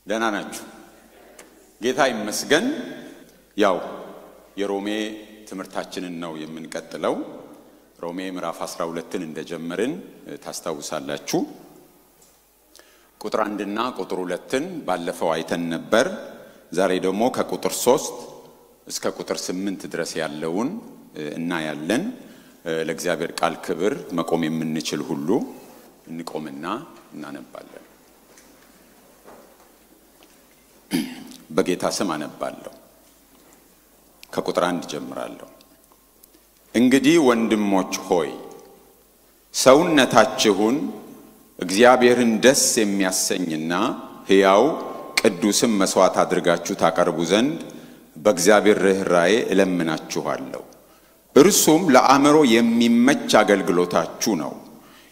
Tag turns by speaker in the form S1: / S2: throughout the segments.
S1: ደህና ናችሁ? ጌታ ይመስገን። ያው የሮሜ ትምህርታችንን ነው የምንቀጥለው። ሮሜ ምዕራፍ 12ን እንደጀመርን ታስታውሳላችሁ። ቁጥር 1 እና ቁጥር 2ን ባለፈው አይተን ነበር። ዛሬ ደግሞ ከቁጥር 3 እስከ ቁጥር 8 ድረስ ያለውን እናያለን። ለእግዚአብሔር ቃል ክብር መቆም የምንችል ሁሉ እንቆምና እናነባለን። በጌታ ስም አነባለሁ። ከቁጥር 1 ጀምራለሁ። እንግዲህ ወንድሞች ሆይ ሰውነታችሁን እግዚአብሔርን ደስ የሚያሰኝና ሕያው ቅዱስም መስዋዕት አድርጋችሁ ታቀርቡ ዘንድ በእግዚአብሔር ርኅራኄ እለምናችኋለሁ። እርሱም ለአእምሮ የሚመች አገልግሎታችሁ ነው።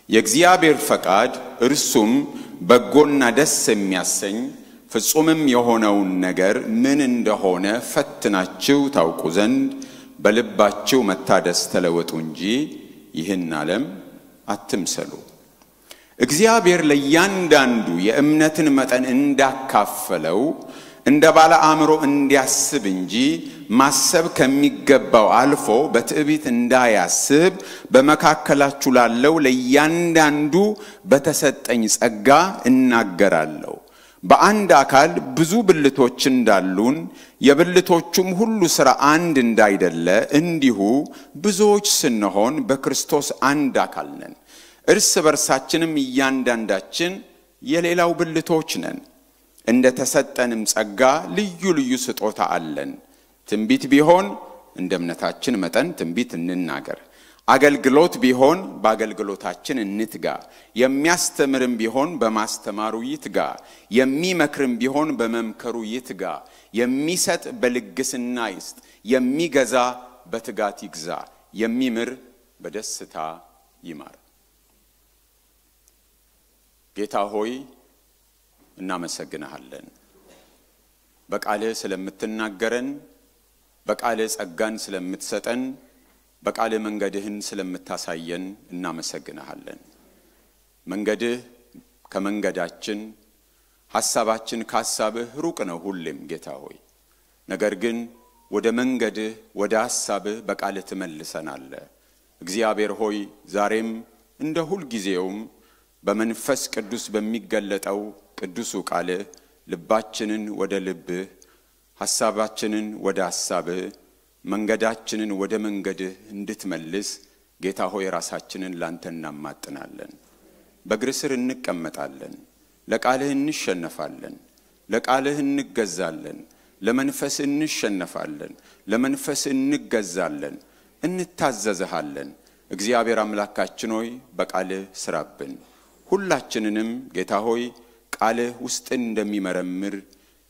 S1: የእግዚአብሔር ፈቃድ እርሱም በጎና ደስ የሚያሰኝ ፍጹምም የሆነውን ነገር ምን እንደሆነ ፈትናችሁ ታውቁ ዘንድ በልባችሁ መታደስ ተለወጡ እንጂ ይህን ዓለም አትምሰሉ። እግዚአብሔር ለእያንዳንዱ የእምነትን መጠን እንዳካፈለው እንደ ባለ አእምሮ እንዲያስብ እንጂ ማሰብ ከሚገባው አልፎ በትዕቢት እንዳያስብ በመካከላችሁ ላለው ለእያንዳንዱ በተሰጠኝ ጸጋ እናገራለሁ። በአንድ አካል ብዙ ብልቶች እንዳሉን የብልቶቹም ሁሉ ሥራ አንድ እንዳይደለ እንዲሁ ብዙዎች ስንሆን በክርስቶስ አንድ አካል ነን። እርስ በርሳችንም እያንዳንዳችን የሌላው ብልቶች ነን። እንደ ተሰጠንም ጸጋ ልዩ ልዩ ስጦታ አለን። ትንቢት ቢሆን እንደ እምነታችን መጠን ትንቢት እንናገር። አገልግሎት ቢሆን በአገልግሎታችን እንትጋ። የሚያስተምርም ቢሆን በማስተማሩ ይትጋ። የሚመክርም ቢሆን በመምከሩ ይትጋ። የሚሰጥ በልግስና ይስጥ። የሚገዛ በትጋት ይግዛ። የሚምር በደስታ ይማር። ጌታ ሆይ እናመሰግንሃለን። በቃልህ ስለምትናገረን፣ በቃልህ ጸጋን ስለምትሰጠን፣ በቃልህ መንገድህን ስለምታሳየን እናመሰግንሃለን። መንገድህ ከመንገዳችን፣ ሐሳባችን ከሐሳብህ ሩቅ ነው ሁሌም ጌታ ሆይ። ነገር ግን ወደ መንገድህ ወደ ሐሳብህ በቃልህ ትመልሰናለህ። እግዚአብሔር ሆይ ዛሬም እንደ ሁል ጊዜውም በመንፈስ ቅዱስ በሚገለጠው ቅዱሱ ቃልህ ልባችንን ወደ ልብህ፣ ሐሳባችንን ወደ ሐሳብህ፣ መንገዳችንን ወደ መንገድህ እንድትመልስ ጌታ ሆይ ራሳችንን ላንተ እናማጥናለን። በእግር ስር እንቀመጣለን። ለቃልህ እንሸነፋለን። ለቃልህ እንገዛለን። ለመንፈስ እንሸነፋለን። ለመንፈስ እንገዛለን። እንታዘዝሃለን። እግዚአብሔር አምላካችን ሆይ በቃልህ ስራብን። ሁላችንንም ጌታ ሆይ ቃልህ ውስጥ እንደሚመረምር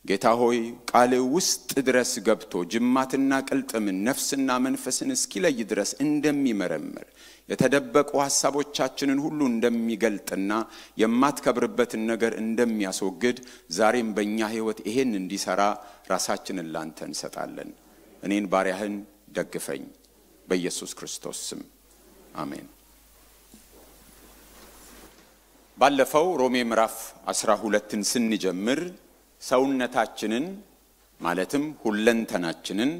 S1: ጌታ ሆይ ቃልህ ውስጥ ድረስ ገብቶ ጅማትና ቅልጥምን ነፍስና መንፈስን እስኪለይ ድረስ እንደሚመረምር የተደበቁ ሐሳቦቻችንን ሁሉ እንደሚገልጥና የማትከብርበትን ነገር እንደሚያስወግድ ዛሬም በእኛ ሕይወት ይሄን እንዲሰራ ራሳችንን ላንተ እንሰጣለን። እኔን ባሪያህን ደግፈኝ በኢየሱስ ክርስቶስ ስም አሜን። ባለፈው ሮሜ ምዕራፍ 12ን ስንጀምር ሰውነታችንን ማለትም ሁለንተናችንን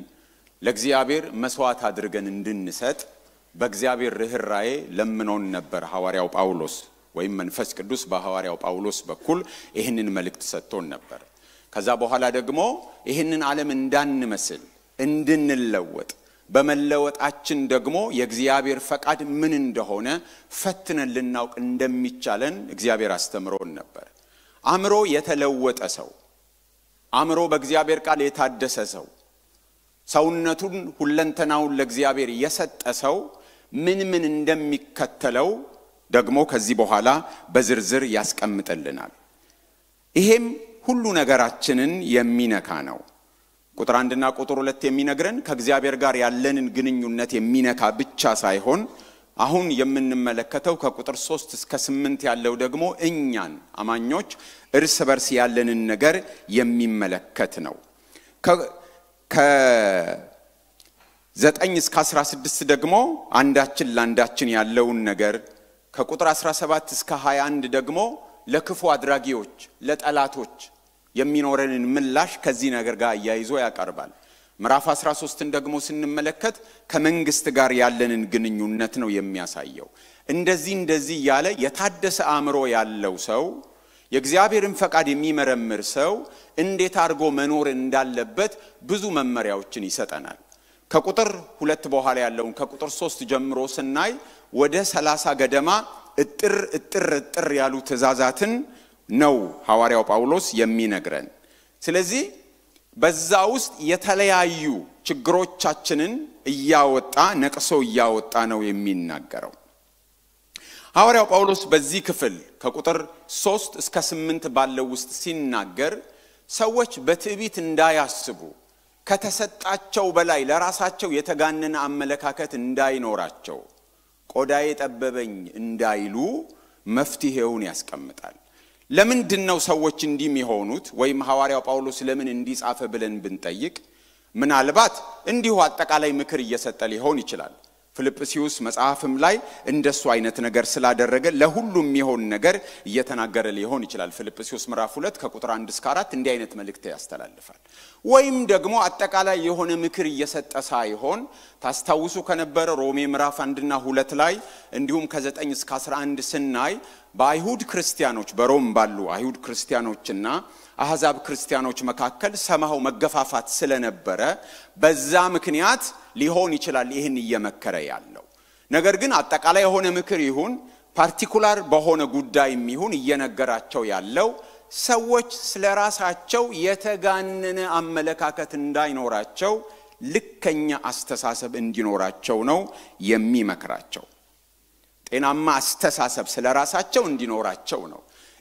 S1: ለእግዚአብሔር መስዋዕት አድርገን እንድንሰጥ በእግዚአብሔር ርኅራኄ ለምኖን ነበር ሐዋርያው ጳውሎስ ወይም መንፈስ ቅዱስ በሐዋርያው ጳውሎስ በኩል ይህንን መልእክት ሰጥቶን ነበር። ከዛ በኋላ ደግሞ ይህንን ዓለም እንዳንመስል እንድንለወጥ በመለወጣችን ደግሞ የእግዚአብሔር ፈቃድ ምን እንደሆነ ፈትነን ልናውቅ እንደሚቻለን እግዚአብሔር አስተምሮን ነበር። አእምሮ የተለወጠ ሰው፣ አእምሮ በእግዚአብሔር ቃል የታደሰ ሰው፣ ሰውነቱን ሁለንተናውን ለእግዚአብሔር የሰጠ ሰው ምን እንደሚከተለው ደግሞ ከዚህ በኋላ በዝርዝር ያስቀምጥልናል። ይሄም ሁሉ ነገራችንን የሚነካ ነው። ቁጥር 1 እና ቁጥር 2 የሚነግረን ከእግዚአብሔር ጋር ያለንን ግንኙነት የሚነካ ብቻ ሳይሆን አሁን የምንመለከተው ከቁጥር 3 እስከ 8 ያለው ደግሞ እኛን አማኞች እርስ በርስ ያለንን ነገር የሚመለከት ነው። ከ9 እስከ 16 ደግሞ አንዳችን ለአንዳችን ያለውን ነገር፣ ከቁጥር 17 እስከ 21 ደግሞ ለክፉ አድራጊዎች ለጠላቶች የሚኖረንን ምላሽ ከዚህ ነገር ጋር ያይዞ ያቀርባል። ምዕራፍ 13ን ደግሞ ስንመለከት ከመንግስት ጋር ያለንን ግንኙነት ነው የሚያሳየው። እንደዚህ ያለ የታደሰ አእምሮ ያለው ሰው የእግዚአብሔርን ፈቃድ የሚመረምር ሰው እንዴት አድርጎ መኖር እንዳለበት ብዙ መመሪያዎችን ይሰጠናል። ከቁጥር 2 በኋላ ያለውን ከቁጥር 3 ጀምሮ ስናይ ወደ 30 ገደማ እጥር ያሉ ትእዛዛትን ነው ሐዋርያው ጳውሎስ የሚነግረን። ስለዚህ በዛ ውስጥ የተለያዩ ችግሮቻችንን ነቅሶ እያወጣ ነው የሚናገረው። ሐዋርያው ጳውሎስ በዚህ ክፍል ከቁጥር 3 እስከ 8 ባለው ውስጥ ሲናገር ሰዎች በትዕቢት እንዳያስቡ ከተሰጣቸው በላይ ለራሳቸው የተጋነነ አመለካከት እንዳይኖራቸው ቆዳዬ ጠበበኝ እንዳይሉ መፍትሄውን ያስቀምጣል። ለምንድነው ሰዎች እንዲህ የሚሆኑት ወይም ሐዋርያው ጳውሎስ ለምን እንዲጻፈ ብለን ብንጠይቅ ምናልባት እንዲሁ አጠቃላይ ምክር እየሰጠ ሊሆን ይችላል። ፊልጵስዩስ መጽሐፍም ላይ እንደሱ አይነት ነገር ስላደረገ ለሁሉም የሚሆን ነገር እየተናገረ ሊሆን ይችላል። ፊልጵስዩስ ምዕራፍ 2 ከቁጥር 1 እስከ 4 እንዲህ አይነት መልእክት ያስተላልፋል። ወይም ደግሞ አጠቃላይ የሆነ ምክር እየሰጠ ሳይሆን ታስታውሱ ከነበረ ሮሜ ምዕራፍ 1 እና 2 ላይ እንዲሁም ከ9 እስከ 11 ስናይ በአይሁድ ክርስቲያኖች በሮም ባሉ አይሁድ ክርስቲያኖችና አህዛብ ክርስቲያኖች መካከል ሰማው መገፋፋት ስለነበረ በዛ ምክንያት ሊሆን ይችላል ይሄን እየመከረ ያለው። ነገር ግን አጠቃላይ የሆነ ምክር ይሁን ፓርቲኩላር በሆነ ጉዳይም ይሁን እየነገራቸው ያለው ሰዎች ስለራሳቸው የተጋነነ አመለካከት እንዳይኖራቸው ልከኛ አስተሳሰብ እንዲኖራቸው ነው የሚመክራቸው። ጤናማ አስተሳሰብ ስለራሳቸው እንዲኖራቸው ነው።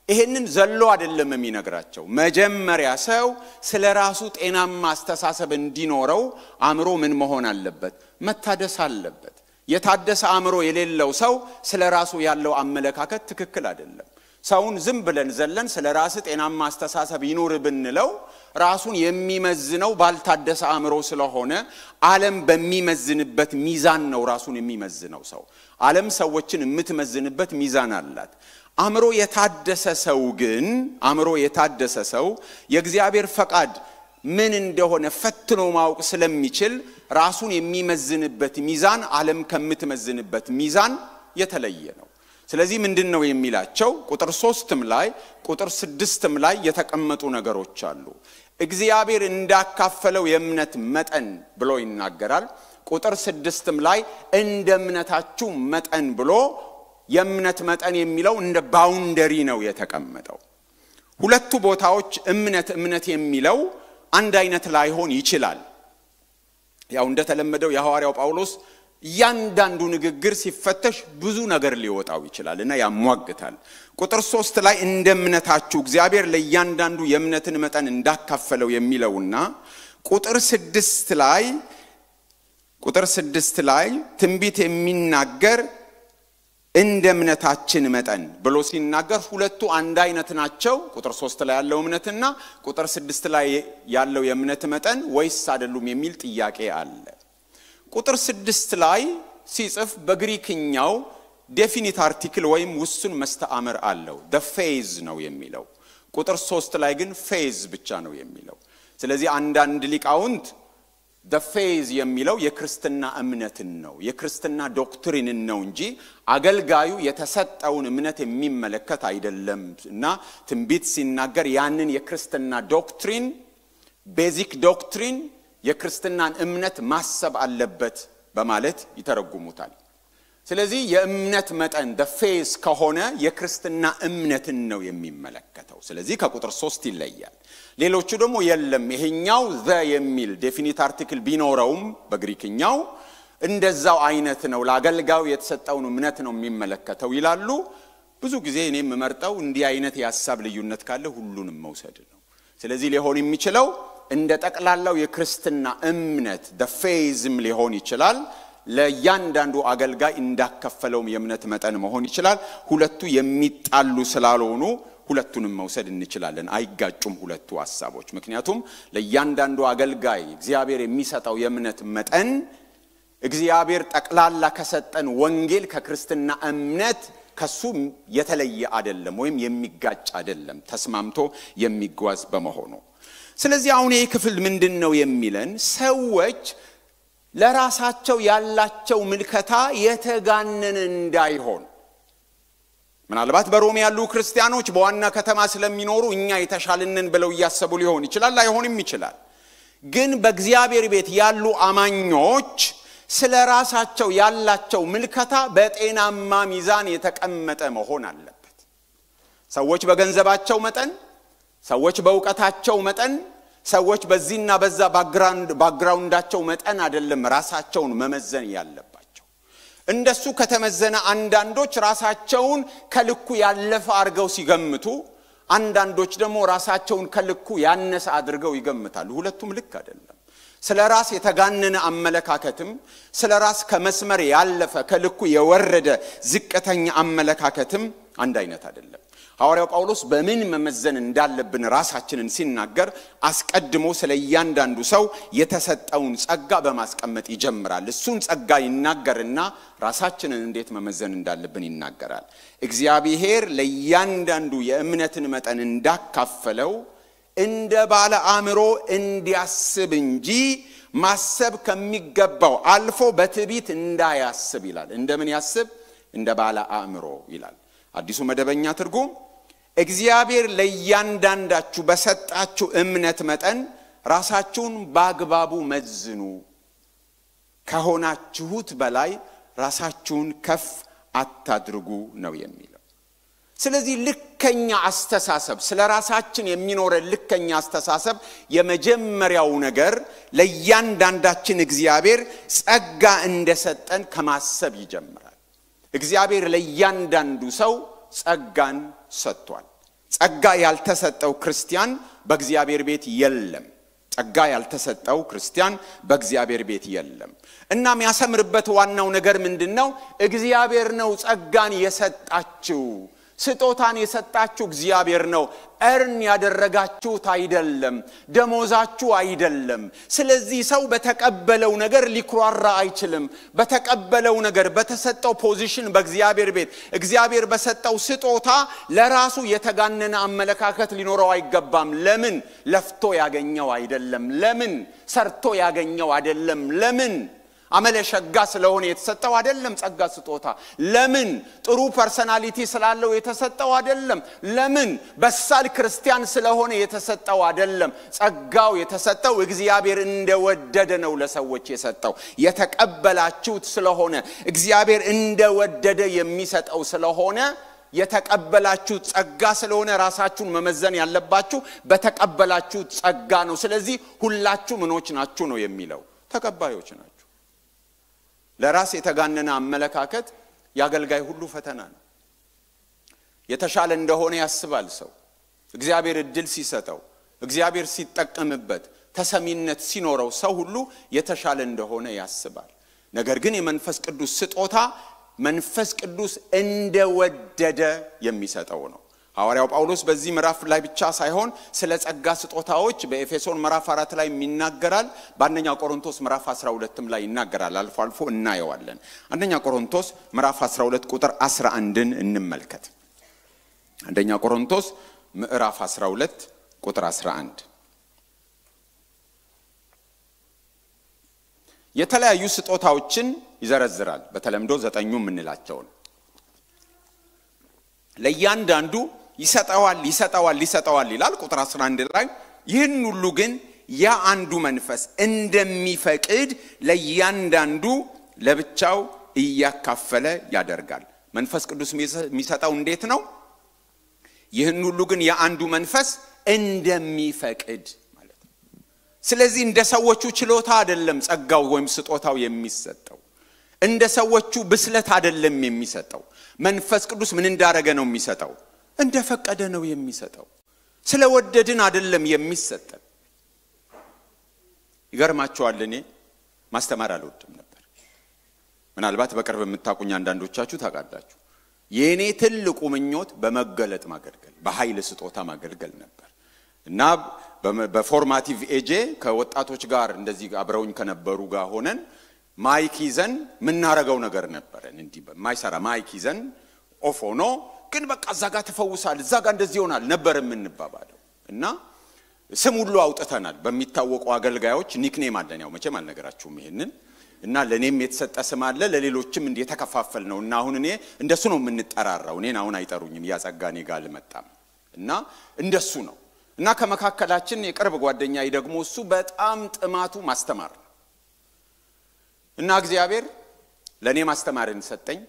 S1: ይሄንን ዘሎ አይደለም የሚነግራቸው። መጀመሪያ ሰው ስለራሱ ጤናማ አስተሳሰብ እንዲኖረው አእምሮ ምን መሆን አለበት? መታደስ አለበት። የታደሰ አእምሮ የሌለው ሰው ስለራሱ ያለው አመለካከት ትክክል አይደለም። ሰውን ዝም ብለን ዘለን ስለራስ ጤናማ አስተሳሰብ ይኖር ብንለው ራሱን የሚመዝነው ባልታደሰ አእምሮ ስለሆነ ዓለም በሚመዝንበት ሚዛን ነው ራሱን የሚመዝነው ሰው። ዓለም ሰዎችን የምትመዝንበት ሚዛን አላት። አእምሮ የታደሰ ሰው የእግዚአብሔር ፈቃድ ምን እንደሆነ ፈትኖ ማወቅ ስለሚችል ራሱን የሚመዝንበት ሚዛን ዓለም ከምትመዝንበት ሚዛን የተለየ ነው። ስለዚህ ምንድነው የሚላቸው? ቁጥር 3ም ላይ ቁጥር 6ም ላይ የተቀመጡ ነገሮች አሉ። እግዚአብሔር እንዳካፈለው የእምነት መጠን ብሎ ይናገራል። ቁጥር 6ም ላይ እንደ እምነታችሁ መጠን ብሎ የእምነት መጠን የሚለው እንደ ባውንደሪ ነው የተቀመጠው። ሁለቱ ቦታዎች እምነት የሚለው አንድ አይነት ላይሆን ይችላል። ያው እንደተለመደው የሐዋርያው ጳውሎስ ያንዳንዱ ንግግር ሲፈተሽ ብዙ ነገር ሊወጣው ይችላልና ያሟግታል። ቁጥር 3 ላይ እንደ እምነታችሁ እግዚአብሔር ለያንዳንዱ የእምነትን መጠን እንዳካፈለው የሚለውና ቁጥር 6 ላይ ትንቢት የሚናገር እንደ እምነታችን መጠን ብሎ ሲናገር ሁለቱ አንድ አይነት ናቸው። ቁጥር 3 ላይ ያለው እምነትና ቁጥር 6 ላይ ያለው የእምነት መጠን ወይስ አይደሉም የሚል ጥያቄ አለ። ቁጥር 6 ላይ ሲጽፍ በግሪክኛው ዴፊኒት አርቲክል ወይም ውሱን መስተአምር አለው። the phase ነው የሚለው። ቁጥር 3 ላይ ግን phase ብቻ ነው የሚለው። ስለዚህ አንዳንድ ሊቃውንት the phase የሚለው የክርስትና እምነትን ነው የክርስትና ዶክትሪንን ነው እንጂ አገልጋዩ የተሰጠውን እምነት የሚመለከት አይደለም እና ትንቢት ሲናገር ያንን የክርስትና ዶክትሪን ቤዚክ ዶክትሪን የክርስትናን እምነት ማሰብ አለበት በማለት ይተረጉሙታል። ስለዚህ የእምነት መጠን the phase ከሆነ የክርስትና እምነትን ነው የሚመለከተው። ስለዚህ ከቁጥር 3 ይለያል። ሌሎቹ ደግሞ የለም ይሄኛው the የሚል ዴፊኒት አርቲክል ቢኖረውም በግሪክኛው እንደዛው አይነት ነው ለአገልጋዩ የተሰጠውን እምነት ነው የሚመለከተው ይላሉ። ብዙ ጊዜ እኔም መርጠው እንዲህ አይነት የሐሳብ ልዩነት ካለ ሁሉንም መውሰድ ነው። ስለዚህ ሊሆን የሚችለው እንደ ጠቅላላው የክርስትና እምነት the phaseም ሊሆን ይችላል። ለያንዳንዱ አገልጋይ እንዳከፈለውም የእምነት መጠን መሆን ይችላል። ሁለቱ የሚጣሉ ስላልሆኑ ሁለቱንም መውሰድ እንችላለን። አይጋጩም ሁለቱ ሐሳቦች። ምክንያቱም ለያንዳንዱ አገልጋይ እግዚአብሔር የሚሰጠው የእምነት መጠን እግዚአብሔር ጠቅላላ ከሰጠን ወንጌል ከክርስትና እምነት ከሱ የተለየ አይደለም ወይም የሚጋጭ አይደለም ተስማምቶ የሚጓዝ በመሆኑ ስለዚህ አሁን ይሄ ክፍል ምንድነው የሚለን ሰዎች ለራሳቸው ያላቸው ምልከታ የተጋነነ እንዳይሆን ምናልባት በሮም ያሉ ክርስቲያኖች በዋና ከተማ ስለሚኖሩ እኛ የተሻለንን ብለው ያሰቡ ሊሆን ይችላል አይሆንም ይችላል ግን በእግዚአብሔር ቤት ያሉ አማኞች ስለራሳቸው ያላቸው ምልከታ በጤናማ ሚዛን የተቀመጠ መሆን አለበት ሰዎች በገንዘባቸው መጠን ሰዎች በእውቀታቸው መጠን ሰዎች በዚህና በዛ ባክግራውንዳቸው መጠን አይደለም ራሳቸውን መመዘን ያለባቸው እንደሱ ከተመዘነ አንዳንዶች ራሳቸውን ከልኩ ያለፈ አድርገው ሲገምቱ አንዳንዶች ደግሞ ራሳቸውን ከልኩ ያነሰ አድርገው ይገምታሉ ሁለቱም ልክ አይደለም ስለራስ የተጋነነ አመለካከትም ስለራስ ከመስመር ያለፈ ከልኩ የወረደ ዝቅተኛ አመለካከትም አንድ አይነት አይደለም ሐዋርያው ጳውሎስ በምን መመዘን እንዳለብን ራሳችንን ሲናገር አስቀድሞ ስለያንዳንዱ ሰው የተሰጠውን ጸጋ በማስቀመጥ ይጀምራል እሱን ጸጋ ይናገርና ራሳችንን እንዴት መመዘን እንዳለብን ይናገራል እግዚአብሔር ለያንዳንዱ የእምነትን መጠን እንዳካፈለው እንደ ባለ አእምሮ እንዲያስብ እንጂ ማሰብ ከሚገባው አልፎ በትዕቢት እንዳያስብ ይላል እንደምን ያስብ እንደ ባለ አእምሮ ይላል አዲሱ መደበኛ ትርጉም እግዚአብሔር ለያንዳንዳችሁ በሰጣችሁ እምነት መጠን ራሳችሁን በአግባቡ መዝኑ ከሆናችሁት በላይ ራሳችሁን ከፍ አታድርጉ ነው የሚለው ስለዚህ ልከኛ አስተሳሰብ ስለራሳችን የሚኖር ልከኛ አስተሳሰብ የመጀመሪያው ነገር ለያንዳንዳችን እግዚአብሔር ጸጋ እንደሰጠን ከማሰብ ይጀምራል እግዚአብሔር ለያንዳንዱ ሰው ጸጋን ሰጥቷል ጸጋ ያልተሰጠው ክርስቲያን በእግዚአብሔር ቤት የለም ጸጋ ያልተሰጠው ክርስቲያን በእግዚአብሔር ቤት የለም እናም ያሰምርበት ዋናው ነገር ምንድነው እግዚአብሔር ነው ጸጋን የሰጣችሁ ስጦታን የሰጣችሁ እግዚአብሔር ነው እርን ያደረጋችሁት አይደለም ደሞዛችሁ አይደለም ስለዚህ ሰው በተቀበለው ነገር ሊኩራራ አይችልም በተቀበለው ነገር በተሰጠው ፖዚሽን በእግዚአብሔር ቤት እግዚአብሔር በሰጠው ስጦታ ለራሱ የተጋነነ አመለካከት ሊኖረው አይገባም ለምን ለፍቶ ያገኘው አይደለም ለምን ሰርቶ ያገኘው አይደለም ለምን አመለ ሸጋ ስለሆነ የተሰጠው አይደለም ጸጋ ስጦታ ለምን ጥሩ ፐርሰናሊቲ ስላለው የተሰጠው አይደለም ለምን በሳል ክርስቲያን ስለሆነ የተሰጠው አይደለም ጸጋው የተሰጠው እግዚአብሔር እንደወደደ ነው ለሰዎች የሰጠው የተቀበላችሁት ስለሆነ እግዚአብሔር እንደወደደ የሚሰጠው ስለሆነ የተቀበላችሁት ጸጋ ስለሆነ ራሳችሁን መመዘን ያለባችሁ በተቀበላችሁት ጸጋ ነው ስለዚህ ሁላችሁ ምኖች ናችሁ ነው የሚለው ተቀባዮች ናችሁ ለራስ የተጋነነ አመለካከት ያገልጋይ ሁሉ ፈተና ነው የተሻለ እንደሆነ ያስባል ሰው እግዚአብሔር እድል ሲሰጠው እግዚአብሔር ሲጠቀምበት ተሰሚነት ሲኖረው ሰው ሁሉ የተሻለ እንደሆነ ያስባል ነገር ግን የመንፈስ ቅዱስ ስጦታ መንፈስ ቅዱስ እንደወደደ የሚሰጠው ነው ሐዋርያው ጳውሎስ በዚህ ምዕራፍ ላይ ብቻ ሳይሆን ስለ ጸጋ ስጦታዎች በኤፌሶን ምዕራፍ 4 ላይ ይናገራል በአንደኛ ቆሮንቶስ ምዕራፍ 12ም ላይ ይናገራል አልፎ አልፎ እናየዋለን አንደኛ ቆሮንቶስ ምዕራፍ 12 ቁጥር 11ን እንመልከት አንደኛ ቆሮንቶስ ምዕራፍ 12 ቁጥር 11 የተለያዩ ስጦታዎችን ይዘረዝራል በተለምዶ 9 ምንላቸው ለያንዳንዱ ይሰጣዋል ይላል ቁጥር 11 ላይ ይህን ሁሉ ግን ያ አንዱ መንፈስ እንደሚፈቅድ ለያንዳንዱ ለብቻው እያካፈለ ያደርጋል መንፈስ ቅዱስ የሚሰጣው እንዴት ነው ይህን ሁሉ ግን ያ አንዱ መንፈስ እንደሚፈቅድ ማለት ነው ስለዚህ እንደ ሰዎቹ ችሎታ አይደለም ጸጋው ወይም ስጦታው የሚሰጠው እንደ ሰዎቹ ብስለት አይደለም የሚሰጠው መንፈስ ቅዱስ ምን እንዳረገ ነው የሚሰጠው እንደፈቀደ ነው የሚሰጠው ስለወደድን አይደለም የሚሰጠን ይገርማችኋል እኔ ማስተማር አልወድም ነበር ምናልባት በቅርብ የምታቁኝ አንዳንዶቻችሁ ታውቃላችሁ የኔ ትልቁ ምኞት በመገለጥ ማገልገል በኃይል ስጦታ ማገልገል ነበር እና በፎርማቲቭ ኤጄ ከወጣቶች ጋር እንደዚህ አብረውኝ ከነበሩ ጋር ሆነን ማይክ ይዘን ምን እናረጋው ነገር ነበርን እንዲህ ማይሰራ ማይክ ይዘን ኦፍ ሆኖ ግን በቃ እዛ ጋር ተፈውሳል እዛ ጋር እንደዚህ ይሆናል ነበር የምንባባለው እና ስም ሁሉ አውጥተናል በሚታወቁ አገልጋዮች ኒክኔም አለን ያው መቼም አልነገራችሁም ይሄንን እና ለኔም የተሰጠ ስም አለ ለሌሎችም እንደ ተከፋፈል ነውና አሁን እኔ እንደሱ ነው የምንጠራራው እኔን አሁን አይጠሩኝም ያጸጋኔ ጋር ልመጣም እና እንደሱ ነው እና ከመካከላችን የቅርብ ጓደኛዬ ደግሞ እሱ በጣም ጥማቱ ማስተማር እና እግዚአብሔር ለኔ ማስተማርን ሰጠኝ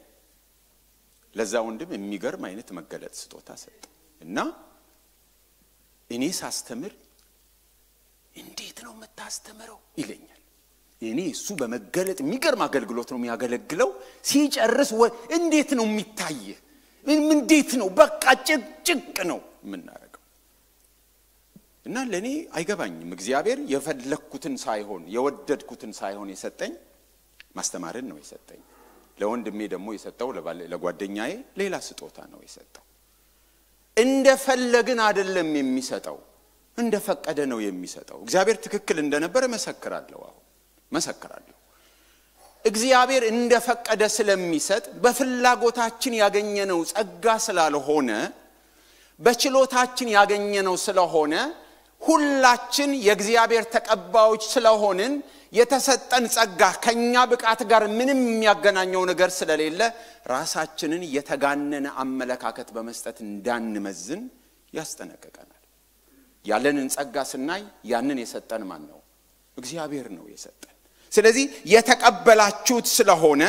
S1: ለዛ ወንድም የሚገርም አይነት መገለጥ ስጦታ ሰጠ እና እኔ ሳስተምር እንዴት ነው የምታስተምረው ይለኛል እኔ እሱ በመገለጥ የሚገርም አገልግሎት ነው የሚያገለግለው ሲጨርስ እንዴት ነው የሚታየ እንዴት ነው በቃ ጭቅ ነው የምናረጋው እና ለኔ አይገባኝም እግዚአብሔር የፈለኩትን ሳይሆን የወደድኩትን ሳይሆን የሰጠኝ ማስተማርን ነው የሰጠኝ ለወንድሜ ደግሞ የሰጠው ለጓደኛዬ ሌላ ስጦታ ነው የሰጠው እንደፈለግን አይደለም የሚሰጠው እንደፈቀደ ነው የሚሰጠው እግዚአብሔር ትክክል እንደነበረ መሰከራለሁ እግዚአብሔር እንደፈቀደ ስለሚሰጥ በፍላጎታችን ያገኘነው ጸጋ ስላልሆነ በችሎታችን ያገኘነው ስለሆነ ሁላችን የእግዚአብሔር ተቀባዮች ስለሆንን የተሰጠን ጸጋ ከኛ ብቃት ጋር ምንም የሚያገናኘው ነገር ስለሌለ ራሳችንን የተጋነነ አመለካከት በመስጠት እንዳንመዝን ያስጠነቅቀናል ያለንን ጸጋ ስናይ ያንን የሰጠን ማን ነው እግዚአብሔር ነው የሰጠን ስለዚህ የተቀበላችሁት ስለሆነ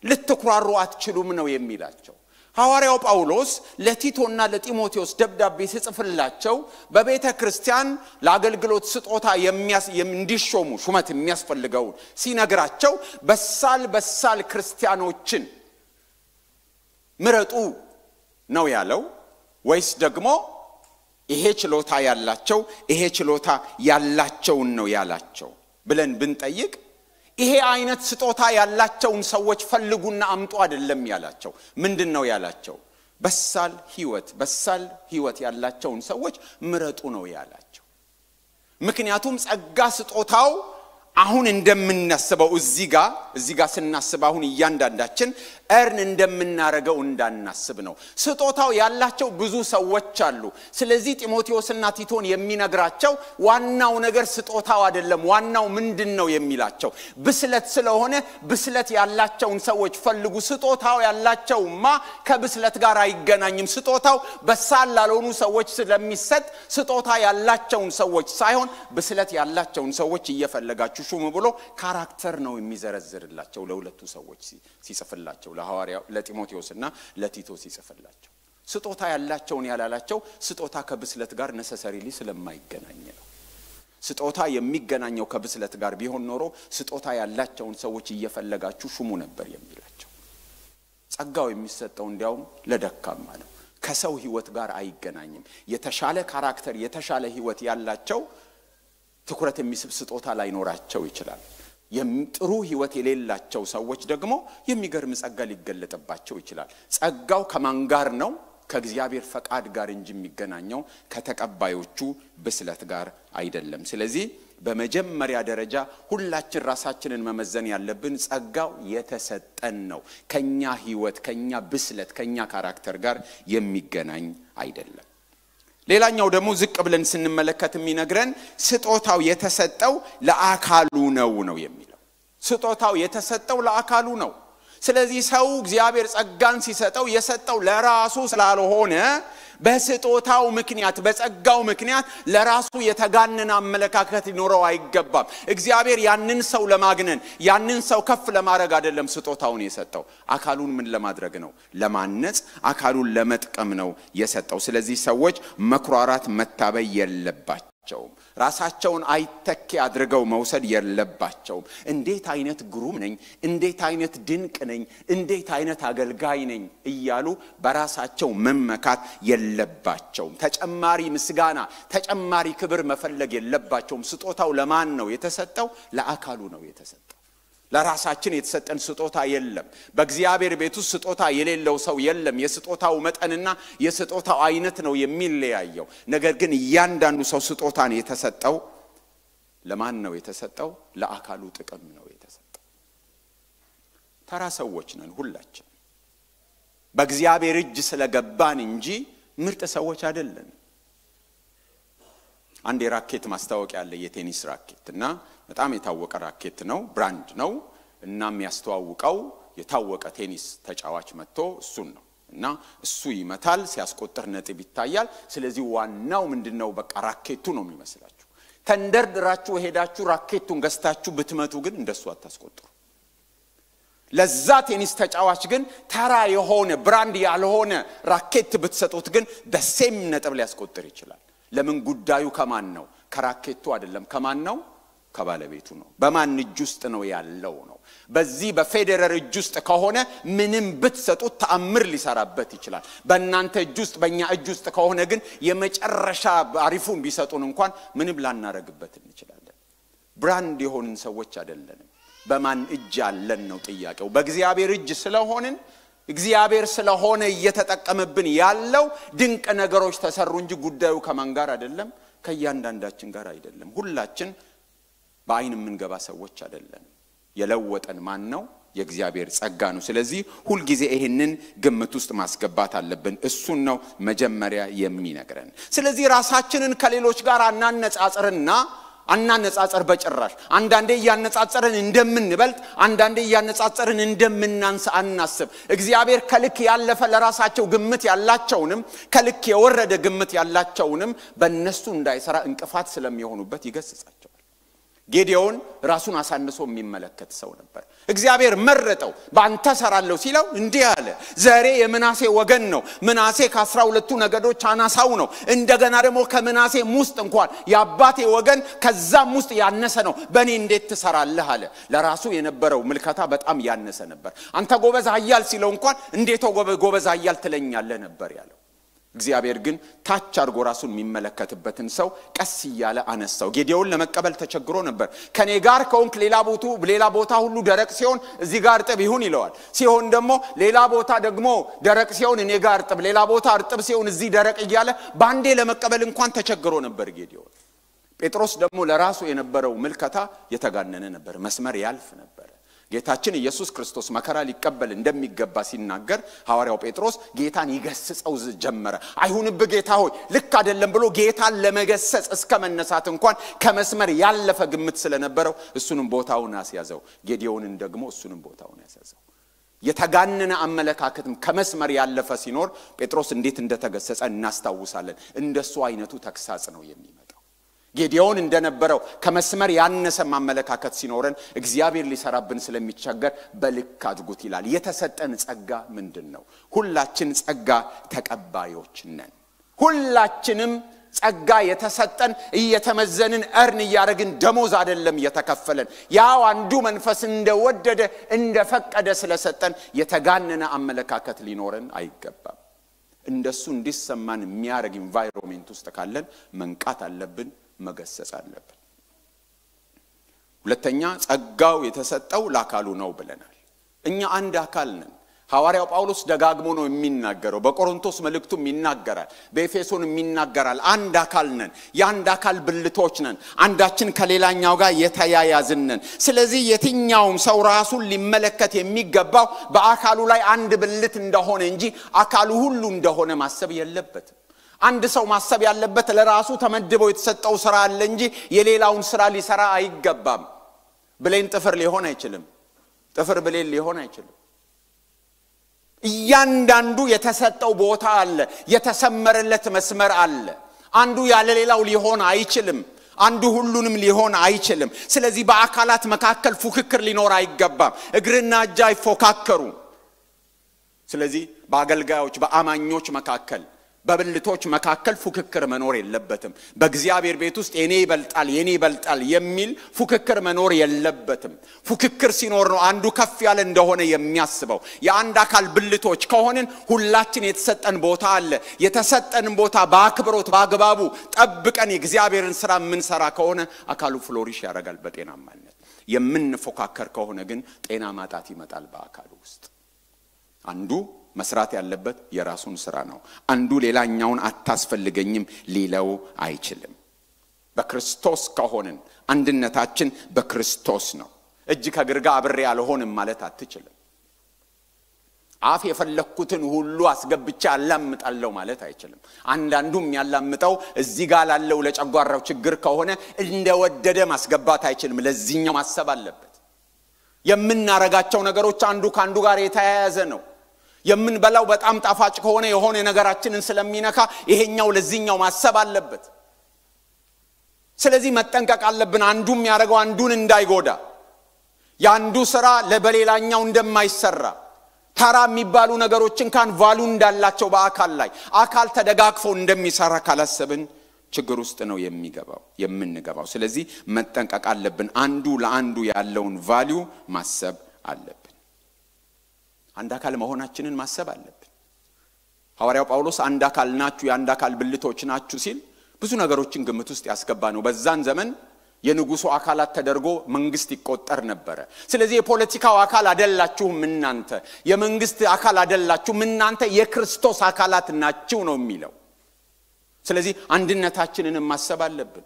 S1: ልትኩራሩ አትችሉም ነው የሚላቸው ሐዋርያው ጳውሎስ ለቲቶና ለጢሞቴዎስ ደብዳቤ ሲጽፍላቸው በቤተ ክርስቲያን ለአገልግሎት ስጦታ እንዲሾሙ ሹመት የሚያስፈልገው ሲነግራቸው በሳል ክርስቲያኖችን ምረጡ ነው ያለው ወይስ ደግሞ ይሄ ችሎታ ያላቸው ነው ያላቸው ብለን ብንጠይቅ ይሄ አይነት ስጦታ ያላቸውን ሰዎች ፈልጉና አምጡ አይደለም ያላቸው ምንድነው ያላቸው በሳል ህይወት ያላቸውን ሰዎች ምረጡ ነው ያላቸው ምክንያቱም ጸጋ ስጦታው አሁን እንደምናስበው እዚህ ጋር ስናስብ አሁን እያንዳንዳችን እርን እንደምናረገው እንዳናስብ ነው ስጦታው ያላቸው ብዙ ሰዎች አሉ ስለዚህ ጢሞቴዎስና ቲቶን የሚነግራቸው ዋናው ነገር ስጦታው አይደለም ዋናው ምንድነው የሚላቸው ብስለት ስለሆነ ብስለት ያላቸውን ሰዎች ፈልጉ ስጦታው ያላቸውማ ከብስለት ጋር አይገናኝም ስጦታው በሳል ላልሆኑ ሰዎች ስለሚሰጥ ስጦታ ያላቸውን ሰዎች ሳይሆን ብስለት ያላቸውን ሰዎች እየፈለጋችሁ ሹም ብሎ ካራክተር ነው የሚዘረዝርላቸው ለሁለቱ ሰዎች ሲጽፍላቸው ለሐዋርያው ለጢሞቴዎስና ለቲቶ ሲጽፍላቸው ስጦታ ያላቸውን ያላላቸው ስጦታ ከብስለት ጋር ነሰሰሪሊ ስለማይገናኝ ነው ስጦታ የሚገናኘው ከብስለት ጋር ቢሆን ኖሮ ስጦታ ያላቸውን ሰዎች እየፈለጋችሁ ሹሙ ነበር የሚላቸው ጸጋው የሚሰጠው እንዲያውም ለደካማ ነው ከሰው ህይወት ጋር አይገናኝም የተሻለ ካራክተር የተሻለ ህይወት ያላቸው ትኩረት የሚስብ ስጦታ ላይ ኖራቸው ይችላል ጥሩ ህይወት የሌላቸው ሰዎች ደግሞ የሚገርም ጸጋ ሊገለጥባቸው ይችላል ጸጋው ከማን ጋር ነው ከእግዚአብሔር ፈቃድ ጋር እንጂ የሚገናኘው ከተቀባዮቹ ብስለት ጋር አይደለም ስለዚህ በመጀመሪያ ደረጃ ሁላችን ራሳችንን መመዘን ያለብን ጸጋው የተሰጠን ነው ከኛ ህይወት ከኛ ብስለት ከኛ ካራክተር ጋር የሚገናኝ አይደለም ሌላኛው ደግሞ ዝቅ ብለን ስንመለከት የሚነግረን ስጦታው የተሰጠው ለአካሉ ነው የሚለው ስጦታው የተሰጠው ለአካሉ ነው ስለዚህ ሰው እግዚአብሔር ጸጋን ሲሰጠው የሰጠው ለራሱ ስላልሆነ በስጦታው ምክንያት በጸጋው ምክንያት ለራሱ የተጋነነ አመለካከት ሊኖረው አይገባም እግዚአብሔር ያንን ሰው ለማግነን ያንን ሰው ከፍ ለማድረግ አይደለም ስጦታውን የሰጠው አካሉን ምን ለማድረግ ነው ለማነጽ አካሉን ለመጥቀም ነው የሰጠው ስለዚህ ሰዎች መኩራራት መታበይ የለባቸውም ራሳቸውን አይተኪ አድርገው መውሰድ የለባቸውም እንዴት አይነት ግሩም ነኝ እንዴት አይነት ድንቅ ነኝ እንዴት አይነት አገልጋይ ነኝ እያሉ በራሳቸው መመካት የለባቸውም ተጨማሪ ምስጋና ተጨማሪ ክብር መፈለግ የለባቸውም ስጦታው ለማን ነው የተሰጠው ለአካሉ ነው የተሰጠው ለራሳችን የተሰጠን ስጦታ የለም በእግዚአብሔር ቤት ውስጥ ስጦታ የሌለው ሰው የለም የስጦታው መጠንና የስጦታው አይነት ነው የሚለያየው ነገር ግን እያንዳንዱ ሰው ስጦታን የተሰጠው ለማን ነው የተሰጠው ለአካሉ ጥቅም ነው የተሰጠው ተራ ሰዎች ነን ሁላችን በእግዚአብሔር እጅ ስለገባን እንጂ ምርጥ ሰዎች አይደለን። አንድ የራኬት ማስታወቂያ አለ፣ የቴኒስ ራኬት እና በጣም የታወቀ ራኬት ነው፣ ብራንድ ነው እና የሚያስተዋውቀው የታወቀ ቴኒስ ተጫዋች መጥቶ እሱን ነው እና እሱ ይመታል፣ ሲያስቆጥር ነጥብ ይታያል። ስለዚህ ዋናው ምንድነው? በቃ ራኬቱ ነው የሚመስላችሁ። ተንደርድራችሁ ሄዳችሁ ራኬቱን ገዝታችሁ ብትመቱ ግን እንደሱ አታስቆጥሩ። ለዛ ቴኒስ ተጫዋች ግን ተራ የሆነ ብራንድ ያልሆነ ራኬት ብትሰጡት ግን በሴም ነጥብ ሊያስቆጥር ይችላል። ለምን? ጉዳዩ ከማን ነው? ከራኬቱ አይደለም። ከማን ነው? ከባለቤቱ ነው። በማን እጅ ውስጥ ነው ያለው ነው። በዚህ በፌዴረር እጅ ውስጥ ከሆነ ምንም ብትሰጡት ተአምር ሊሰራበት ይችላል። በእናንተ እጅ ውስጥ በእኛ እጅ ውስጥ ከሆነ ግን የመጨረሻ አሪፉን ቢሰጡን እንኳን ምንም ላናረግበት እንችላለን። ብራንድ የሆንን ሰዎች አይደለንም። በማን እጅ ያለን ነው ጥያቄው። በእግዚአብሔር እጅ ስለሆንን እግዚአብሔር ስለሆነ እየተጠቀመብን ያለው ድንቅ ነገሮች ተሰሩ እንጂ ጉዳዩ ከማን ጋር አይደለም፣ ከእያንዳንዳችን ጋር አይደለም። ሁላችን በአይን የምንገባ ሰዎች አይደለም። የለወጠን ማን ነው? የእግዚአብሔር ጸጋ ነው። ስለዚህ ሁሉ ጊዜ ይሄንን ግምት ውስጥ ማስገባት አለብን። እሱን ነው መጀመሪያ የሚነግረን። ስለዚህ ራሳችንን ከሌሎች ጋር አናነጻጽር በጭራሽ። አንዳንዴ ያነጻጽረን እንደምንበልጥ፣ አንዳንዴ ያነጻጽረን እንደምናንስ አናስብ። እግዚአብሔር ከልክ ያለፈ ለራሳቸው ግምት ያላቸውንም ከልክ የወረደ ግምት ያላቸውንም በእነሱ እንዳይሰራ እንቅፋት ስለሚሆኑበት ይገስጻቸዋል። ጌዲዮን ራሱን አሳንሶ የሚመለከት ሰው ነበር። እግዚአብሔር መረጠው። በአንተ ሰራለው ሲለው እንዲህ አለ፣ ዘሬ የምናሴ ወገን ነው። ምናሴ ከ12ቱ ነገዶች አናሳው ነው። እንደገና ደግሞ ከምናሴ ውስጥ እንኳን የአባቴ ወገን ከዛም ውስጥ ያነሰ ነው። በእኔ እንዴት ትሰራለህ አለ። ለራሱ የነበረው ምልከታ በጣም ያነሰ ነበር። አንተ ጎበዝ ኃያል ሲለው እንኳን እንዴት ጎበዝ ኃያል ትለኛለህ ነበር ያለው። እግዚአብሔር ግን ታች አርጎ ራሱን የሚመለከትበትን ሰው ቀስ ይያለ አነሳው። ጌዲዮን ለመቀበል ተቸግሮ ነበር። ከኔ ጋር ከሆንክ ሌላ ቦታ ሁሉ ደረቅ ሲሆን እዚህ ጋር እርጥብ ይሁን ይለዋል። ሲሆን ደግሞ ሌላ ቦታ ደግሞ ደረቅ ሲሆን እኔ ጋር እርጥብ፣ ሌላ ቦታ እርጥብ ሲሆን እዚህ ደረቅ እያለ ባንዴ ለመቀበል እንኳን ተቸግሮ ነበር ጌዲዮን። ጴጥሮስ ደግሞ ለራሱ የነበረው ምልከታ የተጋነነ ነበር፣ መስመር ያልፍ ነበር። ጌታችን ኢየሱስ ክርስቶስ መከራ ሊቀበል እንደሚገባ ሲናገር ሐዋርያው ጴጥሮስ ጌታን ይገስጸው ጀመረ። አይሁንብህ ጌታ ሆይ ልክ አይደለም ብሎ ጌታን ለመገሰጽ እስከ መነሳት እንኳን ከመስመር ያለፈ ግምት ስለነበረው እሱንም ቦታውን አስያዘው። ጌዲዮንን ደግሞ እሱንም ቦታውን ያስያዘው። የተጋነነ አመለካከትም ከመስመር ያለፈ ሲኖር ጴጥሮስ እንዴት እንደተገሰጸ እናስታውሳለን። እንደሱ አይነቱ ተክሳጽ ነው የሚመጣው። ጌዲዮን እንደነበረው ከመስመር ያነሰ ማመለካከት ሲኖረን እግዚአብሔር ሊሰራብን ስለሚቸገር በልክ አድርጉት ይላል። የተሰጠን ጸጋ ምንድነው? ሁላችን ጸጋ ተቀባዮች ነን። ሁላችንም ጸጋ የተሰጠን እየተመዘንን እርን ያረግን ደሞዝ አይደለም የተከፈለን። ያው አንዱ መንፈስ እንደወደደ እንደፈቀደ ስለሰጠን የተጋነነ አመለካከት ሊኖረን አይገባም። እንደሱ እንዲሰማን የሚያረግ ኢንቫይሮንመንት ውስጥ ካለን መንቃት አለብን፣ መገሰጽ አለብን። ሁለተኛ ጸጋው የተሰጠው ለአካሉ ነው ብለናል። እኛ አንድ አካል ነን። ሐዋርያው ጳውሎስ ደጋግሞ ነው የሚናገረው። በቆሮንቶስ መልእክቱም ይናገራል፣ በኤፌሶንም ይናገራል። አንድ አካል ነን፣ የአንድ አካል ብልቶች ነን። አንዳችን ከሌላኛው ጋር የተያያዝን ነን። ስለዚህ የትኛውም ሰው ራሱን ሊመለከት የሚገባው በአካሉ ላይ አንድ ብልት እንደሆነ እንጂ አካሉ ሁሉ እንደሆነ ማሰብ የለበትም። አንድ ሰው ማሰብ ያለበት ለራሱ ተመድቦ የተሰጠው ስራ አለ እንጂ የሌላውን ስራ ሊሰራ አይገባም። ብሌን ጥፍር ሊሆን አይችልም፣ ጥፍር ብሌን ሊሆን አይችልም። እያንዳንዱ የተሰጠው ቦታ አለ፣ የተሰመረለት መስመር አለ። አንዱ ያለ ሌላው ሊሆን አይችልም፣ አንዱ ሁሉንም ሊሆን አይችልም። ስለዚህ በአካላት መካከል ፉክክር ሊኖር አይገባም። እግርና እጅ አይፎካከሩ። ስለዚህ በአገልጋዮች በአማኞች መካከል በብልቶች መካከል ፉክክር መኖር የለበትም። በእግዚአብሔር ቤት ውስጥ የኔ ይበልጣል የሚል ፉክክር መኖር የለበትም። ፉክክር ሲኖር ነው አንዱ ከፍ ያለ እንደሆነ የሚያስበው። የአንድ አካል ብልቶች ከሆነን ሁላችን የተሰጠን ቦታ አለ። የተሰጠንን ቦታ በአክብሮት በአግባቡ ጠብቀን የእግዚአብሔርን ሥራ የምንሰራ ከሆነ አካሉ ፍሎሪሽ ያደርጋል በጤናማነት። የምንፎካከር ከሆነ ግን ጤና ማጣት ይመጣል በአካሉ ውስጥ። አንዱ መስራት ያለበት የራሱን ስራ ነው። አንዱ ሌላኛውን አታስፈልገኝም ሊለው አይችልም። በክርስቶስ ከሆነን አንድነታችን በክርስቶስ ነው። እጅ ከእግር ጋር አብሬ አልሆንም ማለት አትችልም። አፍ የፈለኩትን ሁሉ አስገብቻ አላምጣለው ማለት አይችልም። አንዳንዱም ያላምጣው እዚህ ጋር ላለው ለጨጓራው ችግር ከሆነ እንደወደደ ማስገባት አይችልም። ለዚህኛው ማሰብ አለበት። የምናረጋቸው ነገሮች አንዱ ካንዱ ጋር የተያያዘ ነው። የምንበላው በጣም ጣፋጭ ከሆነ የሆነ ነገራችንን ስለሚነካ ይሄኛው ለዚህኛው ማሰብ አለበት። ስለዚህ መጠንቀቅ አለብን አንዱም ያረጋው አንዱን እንዳይጎዳ፣ ያንዱ ስራ ለበሌላኛው እንደማይሰራ፣ ተራ የሚባሉ ነገሮችን ካን ቫሉ እንዳላቸው በአካል ላይ አካል ተደጋግፎ እንደሚሰራ ካላሰብን ችግር ውስጥ ነው የምንገባው። ስለዚህ መጠንቀቅ አለብን። አንዱ ለአንዱ ያለውን ቫልዩ ማሰብ አለብን። አንድ አካል መሆናችንን ማሰብ አለብን። ሐዋርያው ጳውሎስ አንድ አካል ናችሁ የአንድ አካል ብልቶች ናችሁ ሲል ብዙ ነገሮችን ግምት ውስጥ ያስገባ ነው። በዛን ዘመን የንጉሱ አካላት ተደርጎ መንግስት ይቆጠር ነበር። ስለዚህ የፖለቲካው አካል አይደላችሁም እናንተ፣ የመንግስት አካል አይደላችሁም እናንተ፣ የክርስቶስ አካላት ናችሁ ነው የሚለው። ስለዚህ አንድነታችንን ማሰብ አለብን።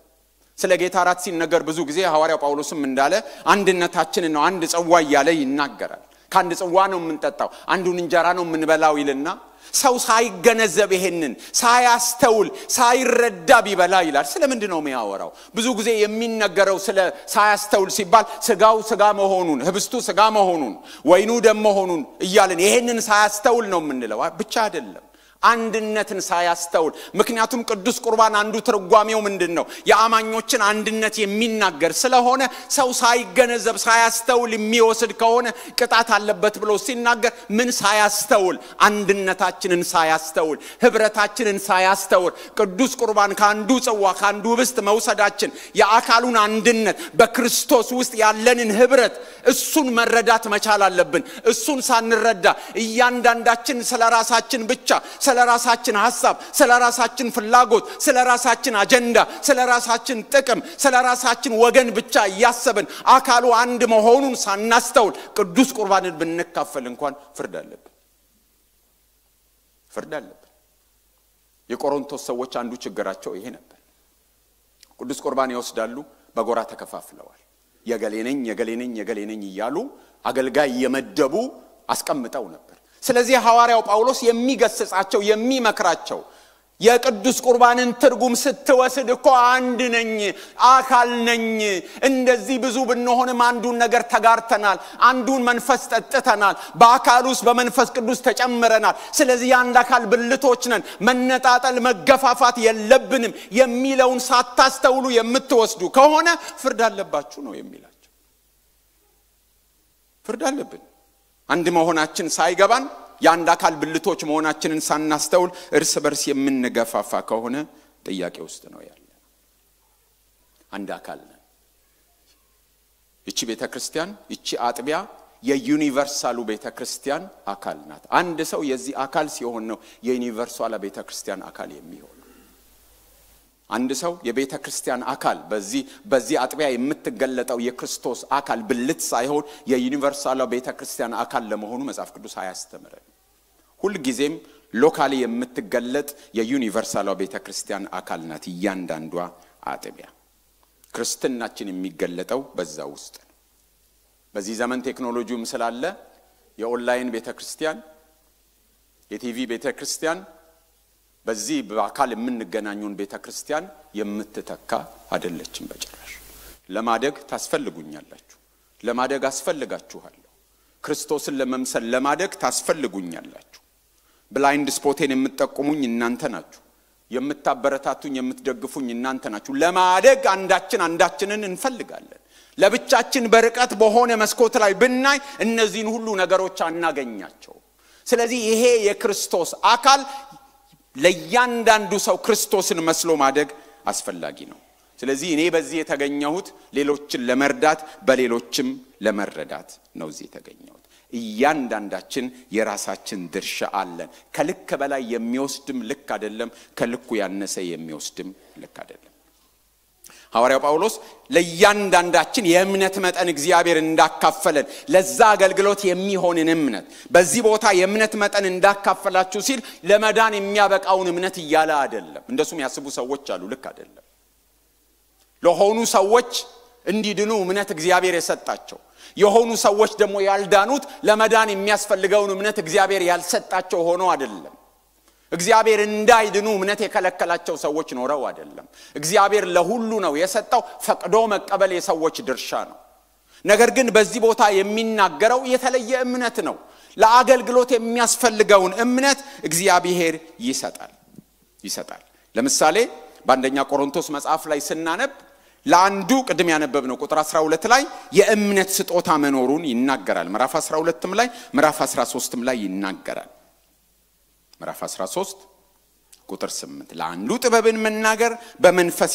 S1: ስለ ጌታ ራት ሲነገር ብዙ ጊዜ ሐዋርያው ጳውሎስም እንዳለ አንድነታችንን ነው አንድ ጽዋ እያለ ይናገራል። ከአንድ ጽዋ ነው የምንጠጣው፣ አንዱን እንጀራ ነው የምንበላው ይልና ሰው ሳይገነዘብ ይሄንን ሳያስተውል ሳይረዳ ቢበላ ይላል። ስለምንድን ነው የሚያወራው? ብዙ ጊዜ የሚነገረው ስለ ሳያስተውል ሲባል ስጋው ስጋ መሆኑን፣ ህብስቱ ስጋ መሆኑን፣ ወይኑ ደም መሆኑን እያልን ይሄንን ሳያስተውል ነው የምንለው ብቻ አይደለም። አንድነትን ሳያስተውል። ምክንያቱም ቅዱስ ቁርባን አንዱ ትርጓሜው ምንድነው? የአማኞችን አንድነት የሚናገር ስለሆነ ሰው ሳይገነዘብ ሳያስተውል የሚወስድ ከሆነ ቅጣት አለበት ብሎ ሲናገር ምን ሳያስተውል? አንድነታችንን ሳያስተውል፣ ህብረታችንን ሳያስተውል። ቅዱስ ቁርባን ካንዱ ጽዋ ካንዱ ህብስት መውሰዳችን የአካሉን አንድነት በክርስቶስ ውስጥ ያለንን ህብረት እሱን መረዳት መቻል አለብን። እሱን ሳንረዳ እያንዳንዳችን ስለራሳችን ብቻ ስለራሳችን ሐሳብ ስለራሳችን ፍላጎት ስለራሳችን አጀንዳ ስለራሳችን ጥቅም ስለራሳችን ወገን ብቻ ያሰብን አካሉ አንድ መሆኑን ሳናስተውል ቅዱስ ቁርባንን ብንካፈል እንኳን ፍርድ አለብን። የቆሮንቶስ ሰዎች አንዱ ችግራቸው ይሄ ነበር። ቅዱስ ቁርባን ይወስዳሉ፣ በጎራ ተከፋፍለዋል። የገሌነኝ እያሉ አገልጋይ የመደቡ አስቀምጠው ነበር። ስለዚህ ሐዋርያው ጳውሎስ የሚገስጻቸው የሚመክራቸው የቅዱስ ቁርባንን ትርጉም ስትወስድ እኮ አንድ ነኝ አካል ነኝ፣ እንደዚህ ብዙ ብንሆንም አንዱን ነገር ተጋርተናል፣ አንዱን መንፈስ ጠጥተናል፣ በአካል ውስጥ በመንፈስ ቅዱስ ተጨምረናል። ስለዚህ አንድ አካል ብልቶች ነን፣ መነጣጠል መገፋፋት የለብንም የሚለውን ሳታስተውሉ የምትወስዱ ከሆነ ፍርድ አለባችሁ ነው የሚላቸው። ፍርድ አለብን። አንድ መሆናችን ሳይገባን የአንድ አካል ብልቶች መሆናችንን ሳናስተውል እርስ በርስ የምንገፋፋ ከሆነ ጥያቄ ውስጥ ነው ያለ። አንድ አካል ነን። እቺ ቤተክርስቲያን እቺ አጥቢያ የዩኒቨርሳሉ ቤተክርስቲያን አካል ናት። አንድ ሰው የዚህ አካል ሲሆን ነው የዩኒቨርሳሉ ቤተክርስቲያን አካል የሚሆነው። አንድ ሰው የቤተክርስቲያን አካል በዚህ አጥቢያ የምትገለጠው የክርስቶስ አካል ብልት ሳይሆን የዩኒቨርሳሉ ቤተክርስቲያን አካል ለመሆኑ መጽሐፍ ቅዱስ አያስተምረን። ሁሉ ጊዜም ሎካሊ የምትገለጥ የዩኒቨርሳሉ ቤተክርስቲያን አካል ናት እያንዳንዷ አጥቢያ። ክርስትናችን የሚገለጠው በዛ ውስጥ ነው። በዚህ ዘመን ቴክኖሎጂውም ስላለ የኦንላይን ቤተክርስቲያን የቲቪ ቤተክርስቲያን በዚህ በአካል የምንገናኙን ቤተክርስቲያን የምትተካ አይደለችም በጭራሽ። ለማደግ ታስፈልጉኛላችሁ፣ ለማደግ አስፈልጋችኋለሁ። ክርስቶስን ለመምሰል ለማደግ ታስፈልጉኛላችሁ። ብላይንድ ስፖቴን የምትጠቁሙኝ እናንተ ናችሁ፣ የምታበረታቱኝ የምትደግፉኝ እናንተ ናችሁ። ለማደግ አንዳችንን እንፈልጋለን። ለብቻችን በርቀት በሆነ መስኮት ላይ ብናይ እነዚህን ሁሉ ነገሮች አናገኛቸው። ስለዚህ ይሄ የክርስቶስ አካል ለእያንዳንዱ ሰው ክርስቶስን መስሎ ማደግ አስፈላጊ ነው። ስለዚህ እኔ በዚህ የተገኘሁት ሌሎችን ለመርዳት በሌሎችም ለመረዳት ነው እዚህ የተገኘሁት። እያንዳንዳችን የራሳችን ድርሻ አለን። ከልክ በላይ የሚወስድም ልክ አይደለም፣ ከልኩ ያነሰ የሚወስድም ልክ አይደለም። ሐዋርያው ጳውሎስ ለእያንዳንዳችን የእምነት መጠን እግዚአብሔር እንዳካፈለን ለዛ አገልግሎት የሚሆንን እምነት በዚህ ቦታ የእምነት መጠን እንዳካፈላችሁ ሲል ለመዳን የሚያበቃውን እምነት እያለ አይደለም። እንደሱም ያስቡ ሰዎች አሉ። ልክ አይደለም። ለሆኑ ሰዎች እንዲድኑ እምነት እግዚአብሔር የሰጣቸው የሆኑ ሰዎች ደግሞ ያልዳኑት ለመዳን የሚያስፈልገውን እምነት እግዚአብሔር ያልሰጣቸው ሆኖ አይደለም። እግዚአብሔር እንዳይድኑ እምነት የከለከላቸው ሰዎች ኖረው አይደለም። እግዚአብሔር ለሁሉ ነው የሰጠው። ፈቅዶ መቀበል የሰዎች ድርሻ ነው። ነገር ግን በዚህ ቦታ የሚናገረው የተለየ እምነት ነው። ለአገልግሎት የሚያስፈልገውን እምነት እግዚአብሔር ይሰጣል። ለምሳሌ በአንደኛ ቆሮንቶስ መጽሐፍ ላይ ስናነብ ለአንዱ ቅድም ያነበብነው ቁጥር 12 ላይ የእምነት ስጦታ መኖሩን ይናገራል። ምዕራፍ 12ም ላይ ምዕራፍ 13ም ላይ ይናገራል። ምዕራፍ 13 ቁጥር 8 ለአንዱ ጥበብን መናገር በመንፈስ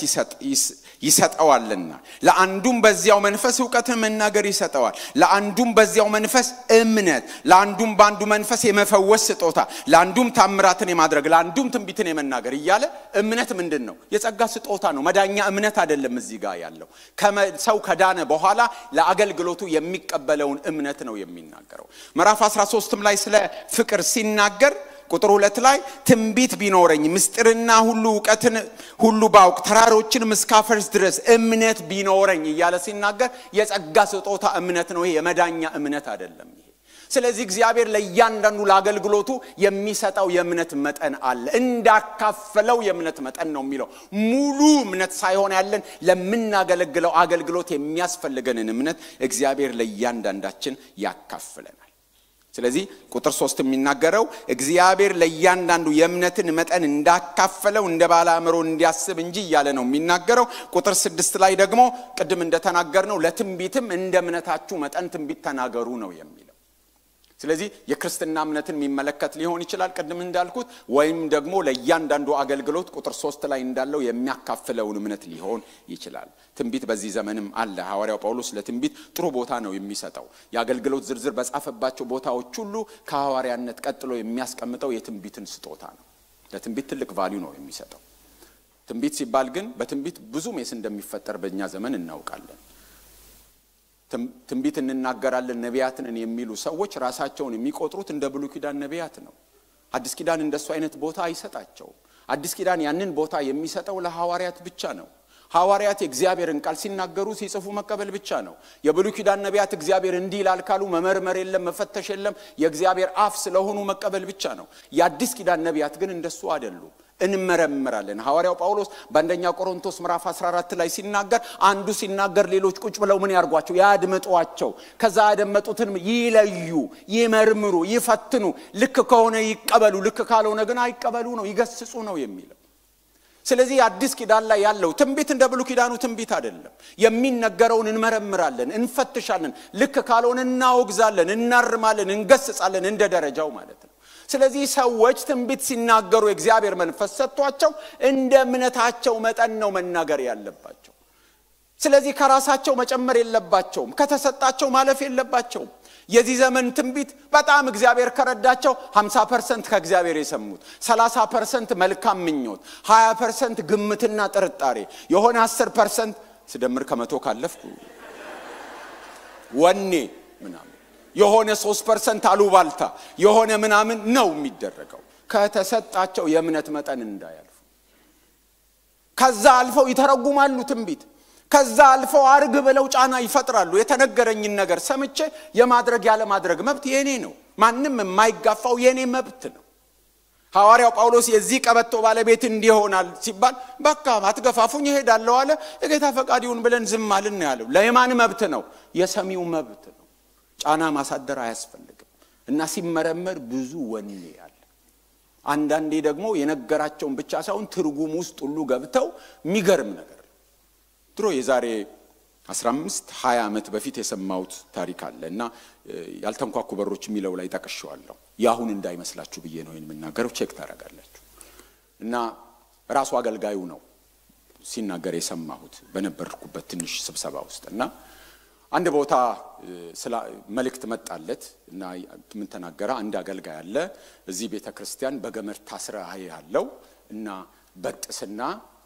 S1: ይሰጠዋልና ለአንዱም በዚያው መንፈስ ዕውቀትን መናገር ይሰጠዋል፣ ለአንዱም በዚያው መንፈስ እምነት፣ ለአንዱም ባንዱ መንፈስ የመፈወስ ስጦታ፣ ለአንዱም ታምራትን የማድረግ፣ ለአንዱም ትንቢትን የመናገር እያለ እምነት ምንድነው? የጸጋ ስጦታ ነው። መዳኛ እምነት አይደለም። እዚህ ጋር ያለው ሰው ከዳነ በኋላ ለአገልግሎቱ የሚቀበለውን እምነት ነው የሚናገረው። ምዕራፍ 13ም ላይ ስለ ፍቅር ሲናገር ቁጥር 2 ላይ ትንቢት ቢኖረኝ ምስጢርና ሁሉ ዕውቀትን ሁሉ ባውቅ ተራሮችን እስካፈርስ ድረስ እምነት ቢኖረኝ እያለ ሲናገር የጸጋ ስጦታ እምነት ነው። ይሄ የመዳኛ እምነት አይደለም። ይሄ ስለዚህ እግዚአብሔር ለእያንዳንዱ ለአገልግሎቱ የሚሰጠው የእምነት መጠን አለ። እንዳካፈለው የእምነት መጠን ነው የሚለው። ሙሉ እምነት ሳይሆን ያለን ለምናገለግለው አገልግሎት የሚያስፈልገንን እምነት እግዚአብሔር ለእያንዳንዳችን ያካፍለናል። ስለዚህ ቁጥር 3 የሚናገረው እግዚአብሔር ለእያንዳንዱ የእምነትን መጠን እንዳካፈለው እንደ ባለ አእምሮ እንዲያስብ እንጂ እያለ ነው የሚናገረው። ቁጥር 6 ላይ ደግሞ ቅድም እንደተናገርነው ለትንቢትም እንደ እምነታችሁ መጠን ትንቢት ተናገሩ ነው የሚለው። ስለዚህ የክርስትና እምነትን የሚመለከት ሊሆን ይችላል ቅድም እንዳልኩት፣ ወይም ደግሞ ለእያንዳንዱ አገልግሎት ቁጥር 3 ላይ እንዳለው የሚያካፍለውን እምነት ሊሆን ይችላል። ትንቢት በዚህ ዘመንም አለ። ሐዋርያው ጳውሎስ ለትንቢት ጥሩ ቦታ ነው የሚሰጠው። የአገልግሎት ዝርዝር በጻፈባቸው ቦታዎች ሁሉ ከሐዋርያነት ቀጥሎ የሚያስቀምጠው የትንቢትን ስጦታ ነው። ለትንቢት ትልቅ ቫልዩ ነው የሚሰጠው። ትንቢት ሲባል ግን በትንቢት ብዙ ሜስ እንደሚፈጠር በእኛ ዘመን እናውቃለን። ትንቢት እንናገራለን ነቢያትን የሚሉ ሰዎች ራሳቸውን የሚቆጥሩት እንደ ብሉይ ኪዳን ነቢያት ነው። አዲስ ኪዳን እንደሱ አይነት ቦታ አይሰጣቸውም። አዲስ ኪዳን ያንን ቦታ የሚሰጠው ለሐዋርያት ብቻ ነው። ሐዋርያት የእግዚአብሔርን ቃል ሲናገሩ ሲጽፉ መቀበል ብቻ ነው። የብሉይ ኪዳን ነቢያት እግዚአብሔር እንዲህ ይላል ካሉ መመርመር የለም መፈተሽ የለም፣ የእግዚአብሔር አፍ ስለሆኑ መቀበል ብቻ ነው። የአዲስ ኪዳን ነቢያት ግን እንደሱ አይደሉም። እንመረምራለን። ሐዋርያው ጳውሎስ በአንደኛ ቆሮንቶስ ምዕራፍ 14 ላይ ሲናገር አንዱ ሲናገር ሌሎች ቁጭ ብለው ምን ያርጓቸው? ያድምጧቸው። ከዛ ያደመጡትን ይለዩ፣ ይመርምሩ፣ ይፈትኑ። ልክ ከሆነ ይቀበሉ፣ ልክ ካልሆነ ግን አይቀበሉ ነው፣ ይገስጹ ነው የሚለው። ስለዚህ አዲስ ኪዳን ላይ ያለው ትንቢት እንደ ብሉይ ኪዳኑ ትንቢት አይደለም። የሚነገረውን እንመረምራለን፣ እንፈትሻለን። ልክ ካልሆነ እናወግዛለን፣ እናርማለን፣ እንገስጻለን እንደ ደረጃው ማለት ነው። ስለዚህ ሰዎች ትንቢት ሲናገሩ የእግዚአብሔር መንፈስ ሰጥቷቸው እንደ እምነታቸው መጠን ነው መናገር ያለባቸው። ስለዚህ ከራሳቸው መጨመር የለባቸውም፣ ከተሰጣቸው ማለፍ የለባቸውም። የዚህ ዘመን ትንቢት በጣም እግዚአብሔር ከረዳቸው 50% ከእግዚአብሔር የሰሙት፣ 30% መልካም ምኞት፣ 20% ግምትና ጥርጣሬ፣ የሆነ 10% ስደምር ከመቶ ካለፍኩ ወኔ ምናምን፣ የሆነ 3% አሉባልታ፣ የሆነ ምናምን ነው የሚደረገው። ከተሰጣቸው የእምነት መጠን እንዳያልፉ። ከዛ አልፈው ይተረጉማሉ ትንቢት። ከዛ አልፈው አርግ ብለው ጫና ይፈጥራሉ። የተነገረኝን ነገር ሰምቼ የማድረግ ያለ ማድረግ መብት የኔ ነው። ማንንም የማይጋፋው የኔ መብት ነው። ሐዋርያው ጳውሎስ የዚህ ቀበቶ ባለቤት እንዲሆናል ሲባል በቃ አትገፋፉኝ እሄዳለሁ አለ። የጌታ ፈቃድ ይሁን ብለን ዝም አልን ያለው ለማን መብት ነው? የሰሚው መብት ነው። ጫና ማሳደር አያስፈልግም። እና ሲመረመር ብዙ ወኔ ያለ፣ አንዳንዴ ደግሞ የነገራቸውን ብቻ ሳይሆን ትርጉም ውስጥ ሁሉ ገብተው የሚገርም ነገር። ድሮ የዛሬ 15-20 ዓመት በፊት የሰማሁት ታሪክ አለና ያልተንኳኩ በሮች የሚለው ላይ ተቀሽዋለሁ። ያሁን እንዳይመስላችሁ ብዬ ነው የምናገረው። ቼክ ታረጋላችሁ። እና ራሱ አገልጋዩ ነው ሲናገር የሰማሁት በነበርኩበት ትንሽ ስብሰባ ውስጥና አንድ ቦታ መልእክት መጣለት እና ምን ተናገረ? አንድ አገልጋይ አለ እዚህ ቤተክርስቲያን በገመድ ታስረህ ያለው እና በጥስና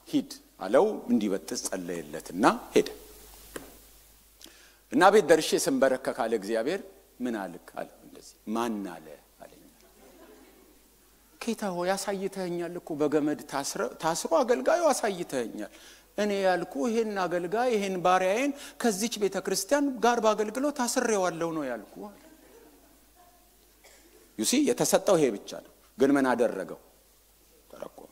S1: ሂድ አለው። እንዲበጥስ ጸለየለትና ሄደ። እና ቤት ደርሼ ስንበረከክ አለ እግዚአብሔር ምን አልክ አለ። እንደዚህ ማን አለ አለኝ። ጌታ ሆይ ያሳይተኛል እኮ በገመድ ታስሮ አገልጋዩ ያሳይተኛል። እኔ ያልኩ ይሄን አገልጋይ ይሄን ባሪያዬን ከዚች ቤተክርስቲያን ጋር ባገልግሎት አስሬዋለሁ ነው ያልኩ ዩሲ የተሰጠው ይሄ ብቻ ነው ግን ምን አደረገው ተረኮመ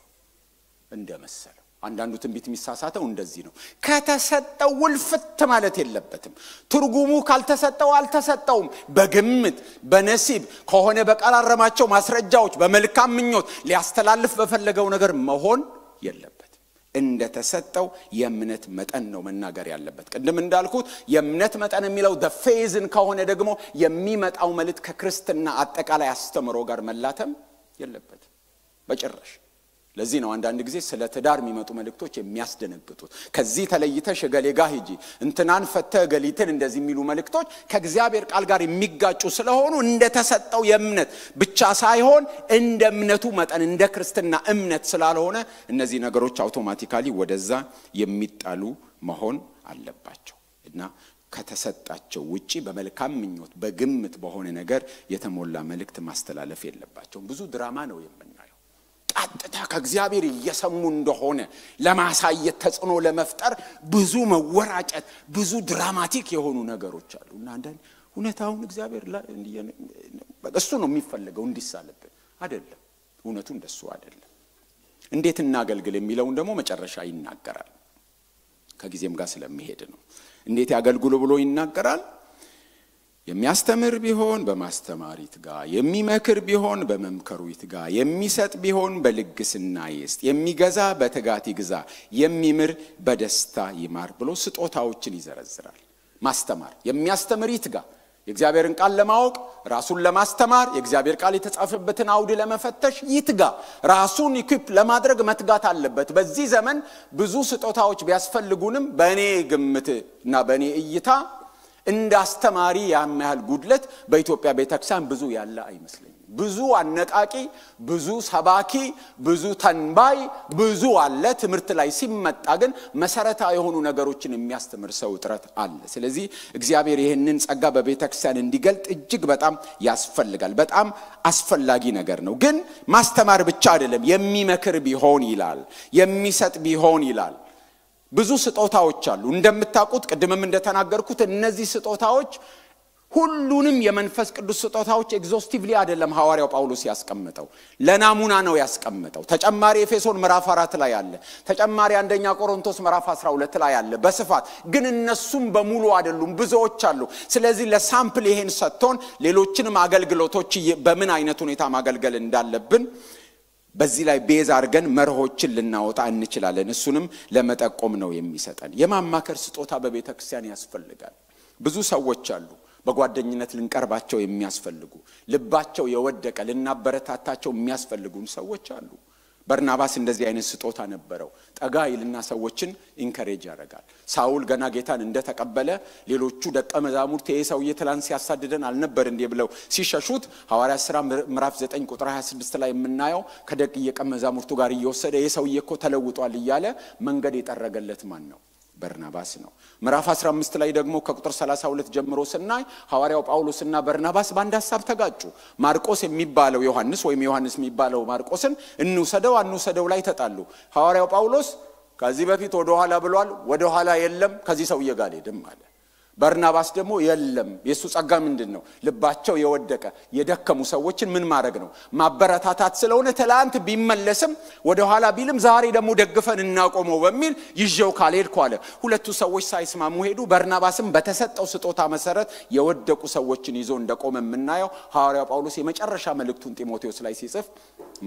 S1: እንደመሰለው አንዳንዱ ትንቢት የሚሳሳተው እንደዚህ ነው ከተሰጠው ውልፍት ማለት የለበትም ትርጉሙ ካልተሰጠው አልተሰጠውም በግምት በነሲብ ከሆነ በቀራረማቸው ማስረጃዎች በመልካም ምኞት ሊያስተላልፍ በፈለገው ነገር መሆን የለበትም እንደተሰጠው የእምነት መጠን ነው መናገር ያለበት ቅድም እንዳልኩት የእምነት መጠን የሚለው the phase ከሆነ ደግሞ የሚመጣው መልእክት ከክርስትና አጠቃላይ አስተምሮ ጋር መላተም የለበት በጭራሽ ለዚህ ነው አንዳንድ ጊዜ ስለ ትዳር የሚመጡ መልእክቶች የሚያስደነግጡት ከዚህ ተለይተሽ ገሌጋ ሂጂ እንትናን ፈተ ገሊትን እንደዚህ የሚሉ መልእክቶች ከእግዚአብሔር ቃል ጋር የሚጋጩ ስለሆኑ እንደተሰጠው የእምነት ብቻ ሳይሆን እንደ እምነቱ መጠን እንደ ክርስትና እምነት ስላልሆነ እነዚህ ነገሮች አውቶማቲካሊ ወደዛ የሚጣሉ መሆን አለባቸው እና ከተሰጣቸው ውጪ በመልካም ምኞት በግምት በሆነ ነገር የተሞላ መልእክት ማስተላለፍ የለባቸው ብዙ ድራማ ነው የምናየው ቀጥታ ከእግዚአብሔር እየሰሙ እንደሆነ ለማሳየት ተጽኖ ለመፍጠር ብዙ መወራጨት ብዙ ድራማቲክ የሆኑ ነገሮች አሉና አንዳንድ ሁኔታውን እግዚአብሔር እሱ ነው የሚፈልገው እንዲሳለብን አይደለም እውነቱ እንደሱ አይደለም እንዴት እናገልግል የሚለውን ደግሞ መጨረሻ ይናገራል ከጊዜም ጋር ስለሚሄድ ነው እንዴት ያገልግሉ ብሎ ይናገራል የሚያስተምር ቢሆን በማስተማር ይትጋ የሚመክር ቢሆን በመምከሩ ይትጋ የሚሰጥ ቢሆን በልግስና ይስጥ የሚገዛ በትጋት ይግዛ የሚምር በደስታ ይማር ብሎ ስጦታዎችን ይዘረዝራል ማስተማር የሚያስተምር ይትጋ የእግዚአብሔርን ቃል ለማወቅ ራሱን ለማስተማር የእግዚአብሔር ቃል የተጻፈበትን አውድ ለመፈተሽ ይትጋ ራሱን ኢኩፕ ለማድረግ መትጋት አለበት በዚህ ዘመን ብዙ ስጦታዎች ቢያስፈልጉንም በእኔ ግምትና በእኔ እይታ እንደ አስተማሪ ያመሃል ጉድለት በኢትዮጵያ ቤተክርስቲያን ብዙ ያለ አይመስልኝም ብዙ አነቃቂ ብዙ ሰባኪ ብዙ ተንባይ ብዙ አለ ትምርት ላይ ሲመጣ ግን መሰረታዊ የሆኑ ነገሮችን የሚያስተምር ሰው ጥረት አለ ስለዚህ እግዚአብሔር ይሄንን ጸጋ በቤተክርስቲያን እንዲገልጥ እጅግ በጣም ያስፈልጋል በጣም አስፈላጊ ነገር ነው ግን ማስተማር ብቻ አይደለም የሚመክር ቢሆን ይላል የሚሰጥ ቢሆን ይላል ብዙ ስጦታዎች አሉ እንደምታውቁት ቀድመም እንደተናገርኩት እነዚህ ስጦታዎች ሁሉንም የመንፈስ ቅዱስ ስጦታዎች ኤግዞስቲቭሊ አይደለም ሐዋርያው ጳውሎስ ያስቀመጠው ለናሙና ነው ያስቀመጠው ተጨማሪ ኤፌሶን ምዕራፍ 4 ላይ አለ ተጨማሪ አንደኛ ቆሮንቶስ ምዕራፍ 12 ላይ አለ በስፋት ግን እነሱም በሙሉ አይደሉም ብዙዎች አሉ ስለዚህ ለሳምፕል ይሄን ሰጥቶን ሌሎችንም አገልግሎቶች በምን አይነት ሁኔታ ማገልገል እንዳለብን በዚህ ላይ ቤዝ አድርገን መርሆችን ልናወጣ እንችላለን እሱንም ለመጠቆም ነው የሚሰጠን የማማከር ስጦታ በቤተክርስቲያን ያስፈልጋል ብዙ ሰዎች አሉ በጓደኝነት ልንቀርባቸው የሚያስፈልጉ ልባቸው የወደቀ ልናበረታታቸው የሚያስፈልጉን ሰዎች አሉ በርናባስ እንደዚህ አይነት ስጦታ ነበረው ጠጋ ይልና ሰዎችን ኢንከሬጅ ያደርጋል ሳውል ገና ጌታን እንደተቀበለ ሌሎቹ ደቀ መዛሙርት የሰውዬ ትላንት ሲያሳድደን አልነበር እንዴ ብለው ሲሸሹት ሐዋርያት ሥራ ምዕራፍ 9 ቁጥር 26 ላይ የምናየው ከደቀ መዛሙርቱ ጋር እየወሰደ የሰውዬ እኮ ተለውጧል እያለ መንገድ የጠረገለት ማን ነው በርናባስ ነው ምዕራፍ 15 ላይ ደግሞ ከቁጥር 32 ጀምሮ ስናይ ሐዋርያው ጳውሎስና በርናባስ በአንድ ሐሳብ ተጋጩ ማርቆስ የሚባለው ዮሐንስ ወይም ዮሐንስ የሚባለው ማርቆስን እንውሰደው ላይ ተጣሉ ሐዋርያው ጳውሎስ ከዚህ በፊት ወደ ኋላ ብሏል ወደ ኋላ የለም ከዚህ ሰውዬ ጋር ሄድም አለ በርናባስ ደግሞ የለም የሱ ጸጋ ምንድነው ልባቸው የወደቀ የደከሙ ሰዎችን ምን ማድረግ ነው ማበረታታት ስለሆነ ተላንት ቢመለስም ወደ ኋላ ቢልም ዛሬ ደግሞ ደግፈን እናቆመው በሚል ይዤው ካልሄድኩ አለ ሁለቱ ሰዎች ሳይስማሙ ሄዱ በርናባስም በተሰጠው ስጦታ መሰረት የወደቁ ሰዎችን ይዞ እንደቆመ የምናየው ሐዋርያው ጳውሎስ የመጨረሻ መልእክቱን ጢሞቴዎስ ላይ ሲጽፍ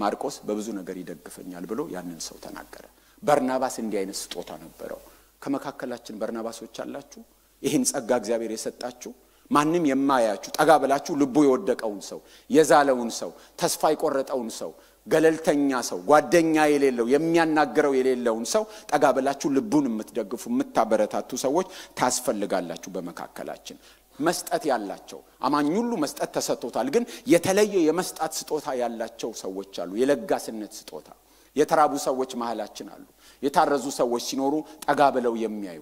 S1: ማርቆስ በብዙ ነገር ይደግፈኛል ብሎ ያንን ሰው ተናገረ በርናባስ እንዲህ አይነት ስጦታ ነበረው ከመካከላችን በርናባሶች አላችሁ ይሄን ጸጋ እግዚአብሔር የሰጣችሁ ማንንም የማያችሁ ጠጋ ብላችሁ ልቡ የወደቀውን ሰው የዛለውን ሰው ተስፋ ይቆረጠውን ሰው ገለልተኛ ሰው ጓደኛ የሌለው የሚያናገረው የሌለውን ሰው ጠጋ ብላችሁ ልቡን የምትደግፉ የምታበረታቱ ሰዎች ታስፈልጋላችሁ በመካከላችን መስጠት ያላቸው አማኝ ሁሉ መስጠት ተሰጥቶታል ግን የተለየ የመስጣት ስጦታ ያላቸው ሰዎች አሉ የለጋስነት ስጦታ የተራቡ ሰዎች መሐላችን አሉ የታረዙ ሰዎች ሲኖሩ ጠጋ ብለው የሚያዩ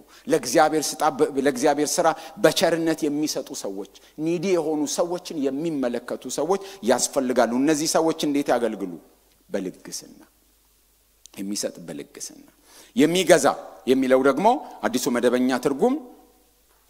S1: ለእግዚአብሔር ሥራ በቸርነት የሚሰጡ ሰዎች ኒዲ የሆኑ ሰዎችን የሚመለከቱ ሰዎች ያስፈልጋሉ እነዚህ ሰዎች እንዴት ያገልግሉ በልግስና የሚሰጥ በልግስና የሚገዛ የሚለው ደግሞ አዲሱ መደበኛ ትርጉም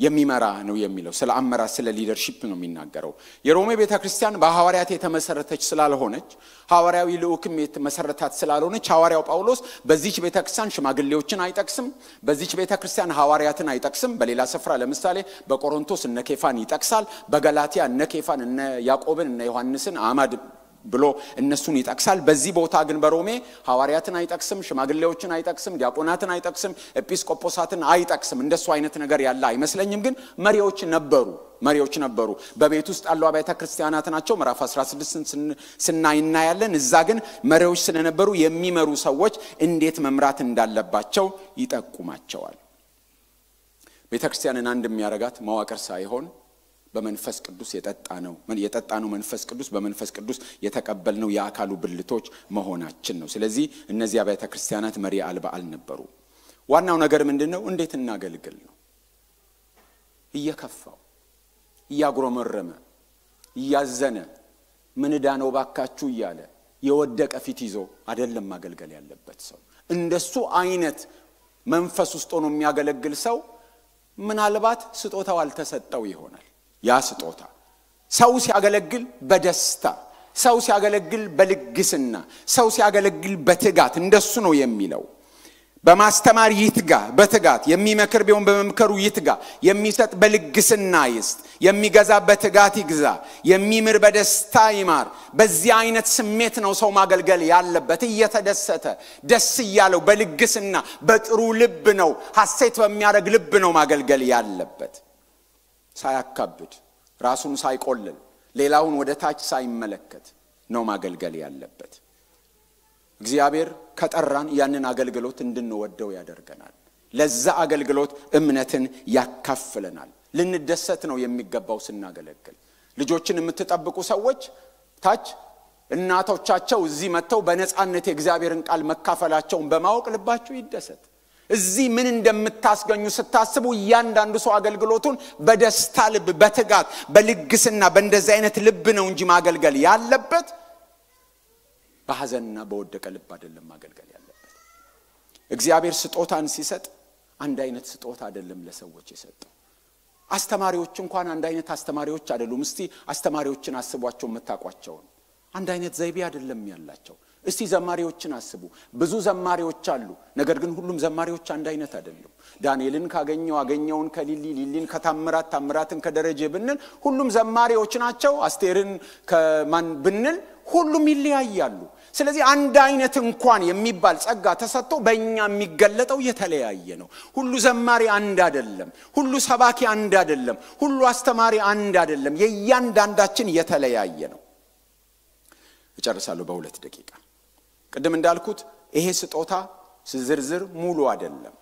S1: የሚመራ ነው የሚለው ስለ አመራር ስለ ሊደርሺፕ ነው የሚናገረው። የሮሜ ቤተክርስቲያን በሐዋርያት የተመሰረተች ስላልሆነች ሐዋርያዊ ልዑክም የተመሰረታት ስላልሆነች ሐዋርያው ጳውሎስ በዚህች ቤተክርስቲያን ሽማግሌዎችን አይጠቅስም፣ በዚህች ቤተክርስቲያን ሐዋርያትን አይጠቅስም። በሌላ ስፍራ ለምሳሌ በቆሮንቶስ እነ ኬፋን ይጠቅሳል፣ በገላትያ እነ ኬፋን እነ ያዕቆብን እነ ዮሐንስን አማድ ብሎ እነሱን ይጠቅሳል። በዚህ ቦታ ግን በሮሜ ሐዋርያትን አይጠቅስም፣ ሽማግሌዎችን አይጠቅስም፣ ዲያቆናትን አይጠቅስም፣ ኤጲስቆጶሳትን አይጠቅስም። እንደሱ አይነት ነገር ያለ አይመስለኝም። ግን መሪዎች ነበሩ። በቤት ውስጥ ያሉ አብያተ ክርስቲያናት ናቸው። ምዕራፍ 16 ስናይናያለን። እዛ ግን መሪዎች ስለነበሩ የሚመሩ ሰዎች እንዴት መምራት እንዳለባቸው ይጠቁማቸዋል። ቤተክርስቲያንን አንድ የሚያረጋት መዋቅር ሳይሆን በመንፈስ ቅዱስ የጠጣነው መንፈስ ቅዱስ በመንፈስ ቅዱስ የተቀበልነው የአካሉ ብልቶች መሆናችን ነው። ስለዚህ እነዚህ አብያተ ክርስቲያናት መሪ አልባ አልነበሩ። ዋናው ነገር ምንድነው? እንዴት እናገልግል ነው። እየከፋው እያጉረመረመ እያዘነ ምን ዳነው ባካችሁ እያለ የወደቀ ፊት ይዞ አይደለም ማገልገል ያለበት ሰው። እንደሱ አይነት መንፈስ ውስጥ ሆኖ የሚያገለግል ሰው ምናልባት ስጦታው አልተሰጠው ይሆናል። ያ ስጦታ ሰው ሲያገለግል በደስታ ሰው ሲያገለግል በልግስና ሰው ሲያገለግል በትጋት እንደሱ ነው የሚለው። በማስተማር ይትጋ በትጋት የሚመክር ቢሆን በመምከሩ ይትጋ የሚሰጥ በልግስና ይስጥ የሚገዛ በትጋት ይግዛ የሚምር በደስታ ይማር። በዚህ አይነት ስሜት ነው ሰው ማገልገል ያለበት። እየተደሰተ ደስ ይያለው በልግስና በጥሩ ልብ ነው ሐሴት በሚያደርግ ልብ ነው ማገልገል ያለበት። ሳያካብድ ራሱን ሳይቆልል ሌላውን ወደ ታች ሳይመለከት ነው ማገልገል ያለበት። እግዚአብሔር ከጠራን ያንን አገልግሎት እንድንወደው ያደርገናል። ለዛ አገልግሎት እምነትን ያካፍለናል። ልንደሰት ነው የሚገባው ስናገለግል። ልጆችን የምትጠብቁ ሰዎች ታች እናቶቻቸው እዚህ መተው በነጻነት የእግዚአብሔርን ቃል መካፈላቸውን በማወቅ ልባችሁ ይደሰት። እዚህ ምን እንደምታስገኙ ስታስቡ እያንዳንዱ ሰው አገልግሎቱን በደስታ ልብ በትጋት በልግስና በእንደዚህ አይነት ልብ ነው እንጂ ማገልገል ያለበት በሐዘንና በወደቀ ልብ አይደለም ማገልገል ያለበት። እግዚአብሔር ስጦታን ሲሰጥ አንድ አይነት ስጦታ አይደለም ለሰዎች የሰጠው። አስተማሪዎች እንኳን አንድ አይነት አስተማሪዎች አይደሉም። እስቲ አስተማሪዎችን አስቧቸው መታቋቸው አንድ አይነት ዘይቤ አይደለም ያላቸው። እስቲ ዘማሪዎችን አስቡ። ብዙ ዘማሪዎች አሉ፣ ነገር ግን ሁሉም ዘማሪዎች አንድ አይነት አይደሉም። ዳንኤልን አገኘውን ከሊሊን ከታምራትን ከደረጀ ብንል ሁሉም ዘማሪዎች ናቸው። አስቴርን ከማን ብንል ሁሉም ይለያያሉ። ስለዚህ አንድ አይነት እንኳን የሚባል ጸጋ ተሰጥቶ በእኛ የሚገለጠው የተለያየ ነው። ሁሉ ዘማሪ አንድ አይደለም፣ ሁሉ ሰባኪ አንድ አይደለም፣ ሁሉ አስተማሪ አንድ አይደለም። የእያንዳንዳችን የተለያየ ነው። እጨርሳለሁ በ2 ደቂቃ። ቅድም እንዳልኩት ይሄ ስጦታ ዝርዝር ሙሉ አይደለም።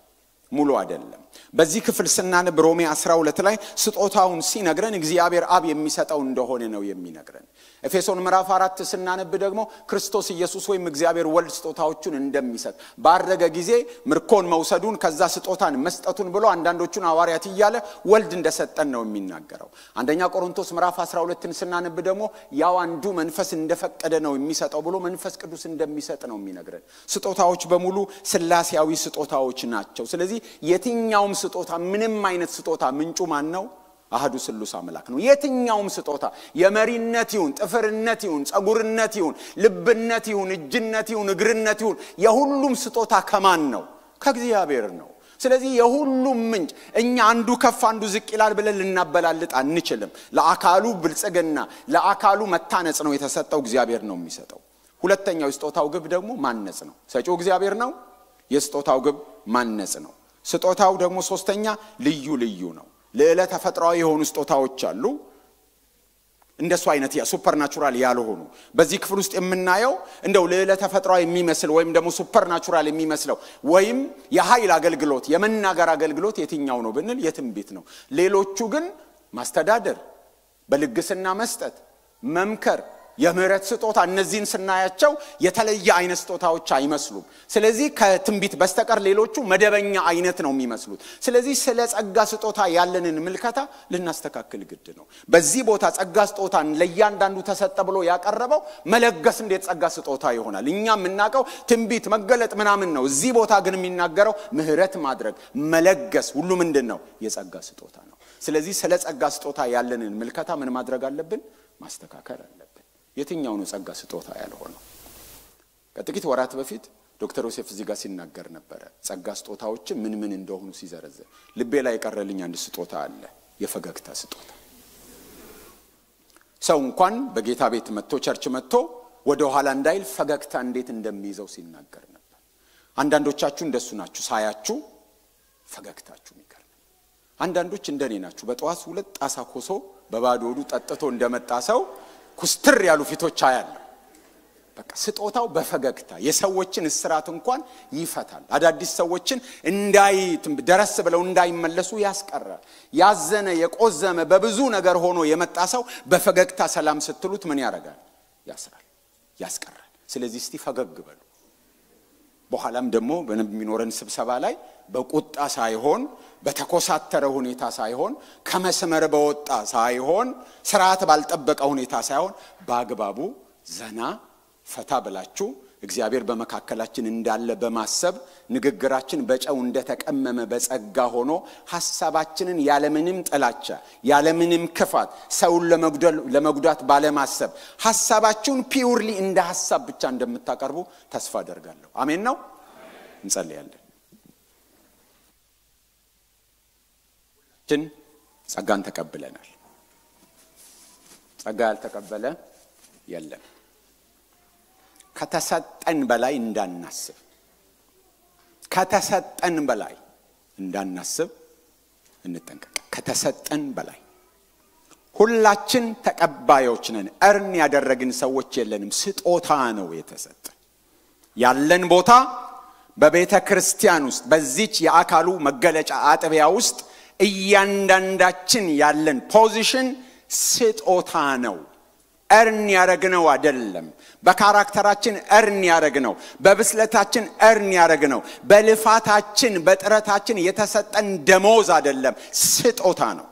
S1: በዚህ ክፍል ስናነብ ሮሜ 12 ላይ ስጦታውን ሲነግረን እግዚአብሔር አብ የሚሰጠው እንደሆነ ነው የሚነግረን። ኤፌሶን ምዕራፍ 4 ስናነብ ደግሞ ክርስቶስ ኢየሱስ ወይም እግዚአብሔር ወልድ ስጦታዎቹን እንደሚሰጥ ባረገ ጊዜ ምርኮን መውሰዱን ከዛ ስጦታን መስጠቱን ብሎ አንዳንዶቹን ሐዋርያት እያለ ወልድ እንደሰጠን ነው የሚናገረው። አንደኛ ቆሮንቶስ ምዕራፍ 12ን ስናነብ ደግሞ ያው አንዱ መንፈስ እንደፈቀደ ነው የሚሰጠው ብሎ መንፈስ ቅዱስ እንደሚሰጥ ነው የሚነግረን። ስጦታዎች በሙሉ ሥላሴያዊ ስጦታዎች ናቸው። ስለዚህ የትኛውም ስጦታ ምንም አይነት ስጦታ ምንጩ ማን ነው? አሐዱ ስሉስ አምላክ ነው። የትኛውም ስጦታ የመሪነት ይሁን ጥፍርነት ይሁን ጸጉርነት ይሁን ልብነት ይሁን እጅነት ይሁን እግርነት ይሁን የሁሉም ስጦታ ከማን ነው? ከእግዚአብሔር ነው። ስለዚህ የሁሉም ምንጭ እኛ አንዱ ከፍ አንዱ ዝቅ ይላል ብለን ልናበላልጥ አንችልም። ለአካሉ ብልጽግና ለአካሉ መታነጽ ነው የተሰጠው። እግዚአብሔር ነው የሚሰጠው። ሁለተኛው የስጦታው ግብ ደግሞ ማነጽ ነው። ሰጪው እግዚአብሔር ነው። የስጦታው ግብ ማነጽ ነው። ስጦታው ደግሞ ሶስተኛ ልዩ ነው። ለዕለ ተፈጥሯዊ የሆኑ ስጦታዎች አሉ። እንደሱ አይነት ሱፐርናቹራል ያልሆኑ በዚህ ክፍል ውስጥ የምናየው እንደው ለዕለ ተፈጥሯዊ የሚመስል ወይም ደግሞ ሱፐርናቹራል የሚመስለው ወይም የኃይል አገልግሎት የመናገር አገልግሎት የትኛው ነው ብንል የትንቢት ነው። ሌሎቹ ግን ማስተዳደር፣ በልግስና መስጠት፣ መምከር፣ የምህረት ስጦታ እነዚህን ስናያቸው የተለየ አይነት ስጦታዎች አይመስሉም። ስለዚህ ከትንቢት በስተቀር ሌሎቹ መደበኛ አይነት ነው የሚመስሉት። ስለዚህ ስለ ጸጋ ስጦታ ያለንን ምልከታ ልናስተካክል ግድ ነው። በዚህ ቦታ ጸጋ ስጦታን ለእያንዳንዱ ተሰጠ ብሎ ያቀረበው መለገስ እንዴት ጸጋ ስጦታ ይሆናል? እኛ የምናውቀው ትንቢት መገለጥ ምናምን ነው። እዚህ ቦታ ግን የሚናገረው ምህረት ማድረግ መለገስ ሁሉ ምንድነው? የጸጋ ስጦታ ነው። ስለዚህ ስለ ጸጋ ስጦታ ያለንን ምልከታ ምን ማድረግ አለብን? ማስተካከል አለብን። የትኛው ነው ጸጋ ስጦታ ያልሆነው? ከጥቂት ወራት በፊት ዶክተር ዮሴፍ እዚህ ጋር ሲናገር ነበር። ጸጋ ስጦታዎች ምን ምን እንደሆኑ ሲዘረዘር ልቤ ላይ ቀረልኝ አንድ ስጦታ አለ፣ የፈገግታ ስጦታ። ሰው እንኳን በጌታ ቤት መጥቶ ቸርች መጥቶ ወደ ኋላ እንዳይል ፈገግታ እንዴት እንደሚይዘው ሲናገር ነበር። አንዳንዶቻችሁ እንደሱ ናችሁ፣ ሳያችሁ ፈገግታችሁ ይቀር። አንዳንዶች እንደኔ ናችሁ፣ በጠዋት 2 ጣሳ ኮሶ በባዶ ሆዱ ጠጥቶ እንደመጣ ሰው ኩስትር ያሉ ፊቶች አያለ። በቃ ስጦታው በፈገግታ የሰዎችን እስራት እንኳን ይፈታል። አዳዲስ ሰዎችን ደረስ ብለው እንዳይመለሱ ያስቀራል። ያዘነ የቆዘመ በብዙ ነገር ሆኖ የመጣ ሰው በፈገግታ ሰላም ስትሉት ምን ያረጋል? ያስራል፣ ያስቀራል። ስለዚህ እስቲ ፈገግ በሉ። በኋላም ደግሞ በሚኖረን ስብሰባ ላይ በቁጣ ሳይሆን በተኮሳተረ ሁኔታ ሳይሆን ከመስመር በወጣ ሳይሆን ስርዓት ባልጠበቀ ሁኔታ ሳይሆን በአግባቡ ዘና ፈታ ብላችሁ እግዚአብሔር በመካከላችን እንዳለ በማሰብ ንግግራችን በጨው እንደተቀመመ በጸጋ ሆኖ ሐሳባችንን ያለምንም ጥላቻ ያለምንም ክፋት ሰውን ለመጉዳት ባለማሰብ ሐሳባችሁን ፒውርሊ እንደ ሐሳብ ብቻ እንደምታቀርቡ ተስፋ አደርጋለሁ። አሜን ነው። እንጸልያለን። ጸጋን ተቀብለናል። ጸጋ ያልተቀበለ የለም። ከተሰጠን በላይ እንዳናስብ እንጠንቀቅ። ከተሰጠን በላይ ሁላችን ተቀባዮች ነን። እርን ያደረግን ሰዎች የለንም። ስጦታ ነው የተሰጠን። ያለን ቦታ በቤተ ክርስቲያን ውስጥ በዚች የአካሉ መገለጫ አጥቢያ ውስጥ እያንዳንዳችን ያለን ፖዚሽን ስጦታ ነው። እርን ያረግነው አይደለም። በካራክተራችን እርን ያረግነው፣ በብስለታችን እርን ያረግነው፣ በልፋታችን በጥረታችን የተሰጠን ደሞዝ አይደለም፣ ስጦታ ነው።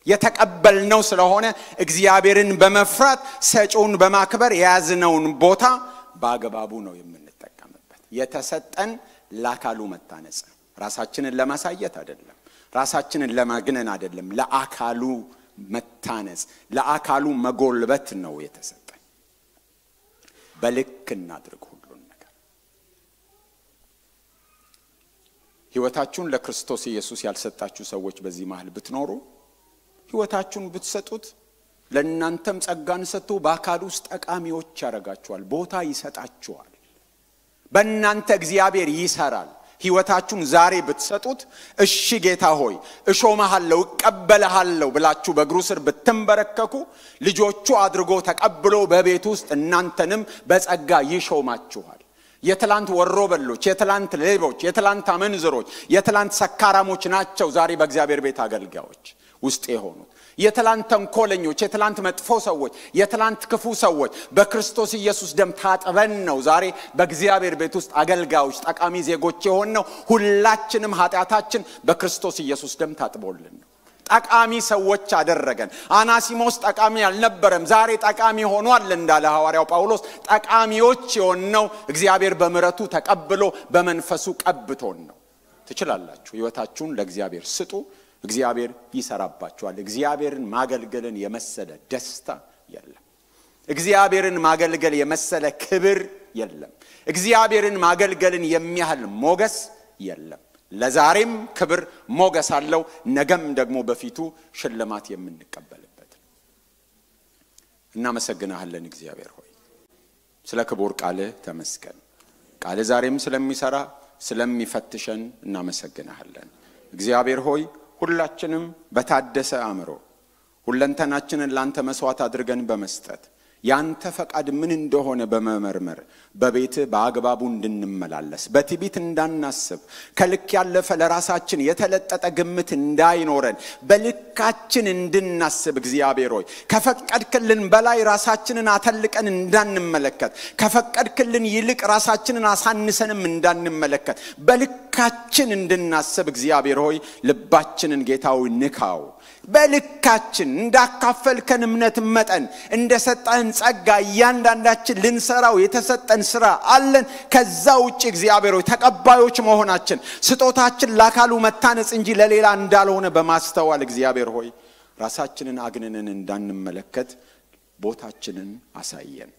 S1: የተቀበልነው ስለሆነ እግዚአብሔርን በመፍራት ሰጪውን በማክበር የያዝነውን ቦታ በአግባቡ ነው የምንጠቀምበት። የተሰጠን ለአካሉ መታነጽ፣ ራሳችንን ለማሳየት አይደለም፣ ራሳችንን ለማግነን አይደለም፣ ለአካሉ መታነጽ ለአካሉ መጎልበት ነው የተሰጠን። በልክ እናድርግ ሁሉን ነገር። ህይወታችሁን ለክርስቶስ ኢየሱስ ያልሰጣችሁ ሰዎች በዚህ መሃል ብትኖሩ ህይወታችሁን ብትሰጡት ለእናንተም ጸጋን ሰጥቶ በአካሉ ውስጥ ጠቃሚዎች ያረጋችኋል፣ ቦታ ይሰጣችኋል። በእናንተ እግዚአብሔር ይሰራል። ህይወታችሁን ዛሬ ብትሰጡት እሺ ጌታ ሆይ እሾመሃለሁ እቀበልሃለሁ ብላችሁ በእግሩ ስር ብትንበረከኩ ልጆቹ አድርጎ ተቀብሎ በቤት ውስጥ እናንተንም በጸጋ ይሾማችኋል። የትላንት ወሮበሎች፣ የትላንት ሌቦች፣ የትላንት አመንዝሮች፣ የትላንት ሰካራሞች ናቸው ዛሬ በእግዚአብሔር ቤት አገልጋዮች ውስጥ የሆኑት። የትላንት ተንኮለኞች፣ የትላንት መጥፎ ሰዎች፣ የትላንት ክፉ ሰዎች በክርስቶስ ኢየሱስ ደም ታጥበን ነው ዛሬ በእግዚአብሔር ቤት ውስጥ አገልጋዮች ጠቃሚ ዜጎች የሆነው። ሁላችንም ኃጢአታችን በክርስቶስ ኢየሱስ ደም ታጥቦልን ነው። ጠቃሚ ሰዎች አደረገን። አናሲሞስ ጠቃሚ አልነበረም፣ ዛሬ ጠቃሚ ሆኗል እንዳለ ሐዋርያው ጳውሎስ። ጠቃሚዎች የሆነው እግዚአብሔር በምሕረቱ ተቀብሎ በመንፈሱ ቀብቶን ነው። ትችላላችሁ። ህይወታችሁን ለእግዚአብሔር ስጡ፣ እግዚአብሔር ይሰራባችኋል። እግዚአብሔርን ማገልገልን የመሰለ ደስታ የለም። እግዚአብሔርን ማገልገል የመሰለ ክብር የለም። እግዚአብሔርን ማገልገልን የሚያህል ሞገስ የለም። ለዛሬም ክብር ሞገስ አለው፣ ነገም ደግሞ በፊቱ ሽልማት የምንቀበልበት። እናመሰግናለን እግዚአብሔር ሆይ ስለ ክቡር ቃልህ ተመስገን። ቃልህ ዛሬም ስለሚሰራ ስለሚፈትሸን እናመሰግናለን። እግዚአብሔር ሆይ ሁላችንም በታደሰ አእምሮ ሁለንተናችንን ላንተ መስዋዕት አድርገን በመስጠት ያንተ ፈቃድ ምን እንደሆነ በመመርመር በቤት በአግባቡ እንድንመላለስ በትዕቢት እንዳናስብ ከልክ ያለፈ ለራሳችን የተለጠጠ ግምት እንዳይኖረን በልካችን እንድናስብ እግዚአብሔር ሆይ ከፈቀድክልን በላይ ራሳችንን አተልቀን እንዳንመለከት ከፈቀድክልን ይልቅ ራሳችንን አሳንሰንም እንዳንመለከት በልካችን እንድናስብ እግዚአብሔር ሆይ ልባችንን ጌታው ንካው በልካችን እንዳካፈልከን እምነት መጠን እንደሰጠን ጸጋ እያንዳንዳችን ልንሰራው የተሰጠን ስራ አለን ከዛ ውጪ እግዚአብሔር ሆይ ተቀባዮች መሆናችን ስጦታችን ለአካሉ መታነጽ እንጂ ለሌላ እንዳልሆነ በማስተዋል እግዚአብሔር ሆይ ራሳችንን አግነንን እንዳንመለከት ቦታችንን አሳየን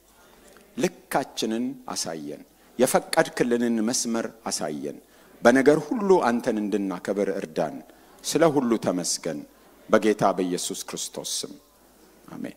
S1: ልካችንን አሳየን የፈቀድክልንን መስመር አሳየን በነገር ሁሉ አንተን እንድናከብር እርዳን ስለ ሁሉ ተመስገን በጌታ በኢየሱስ ክርስቶስ ስም አሜን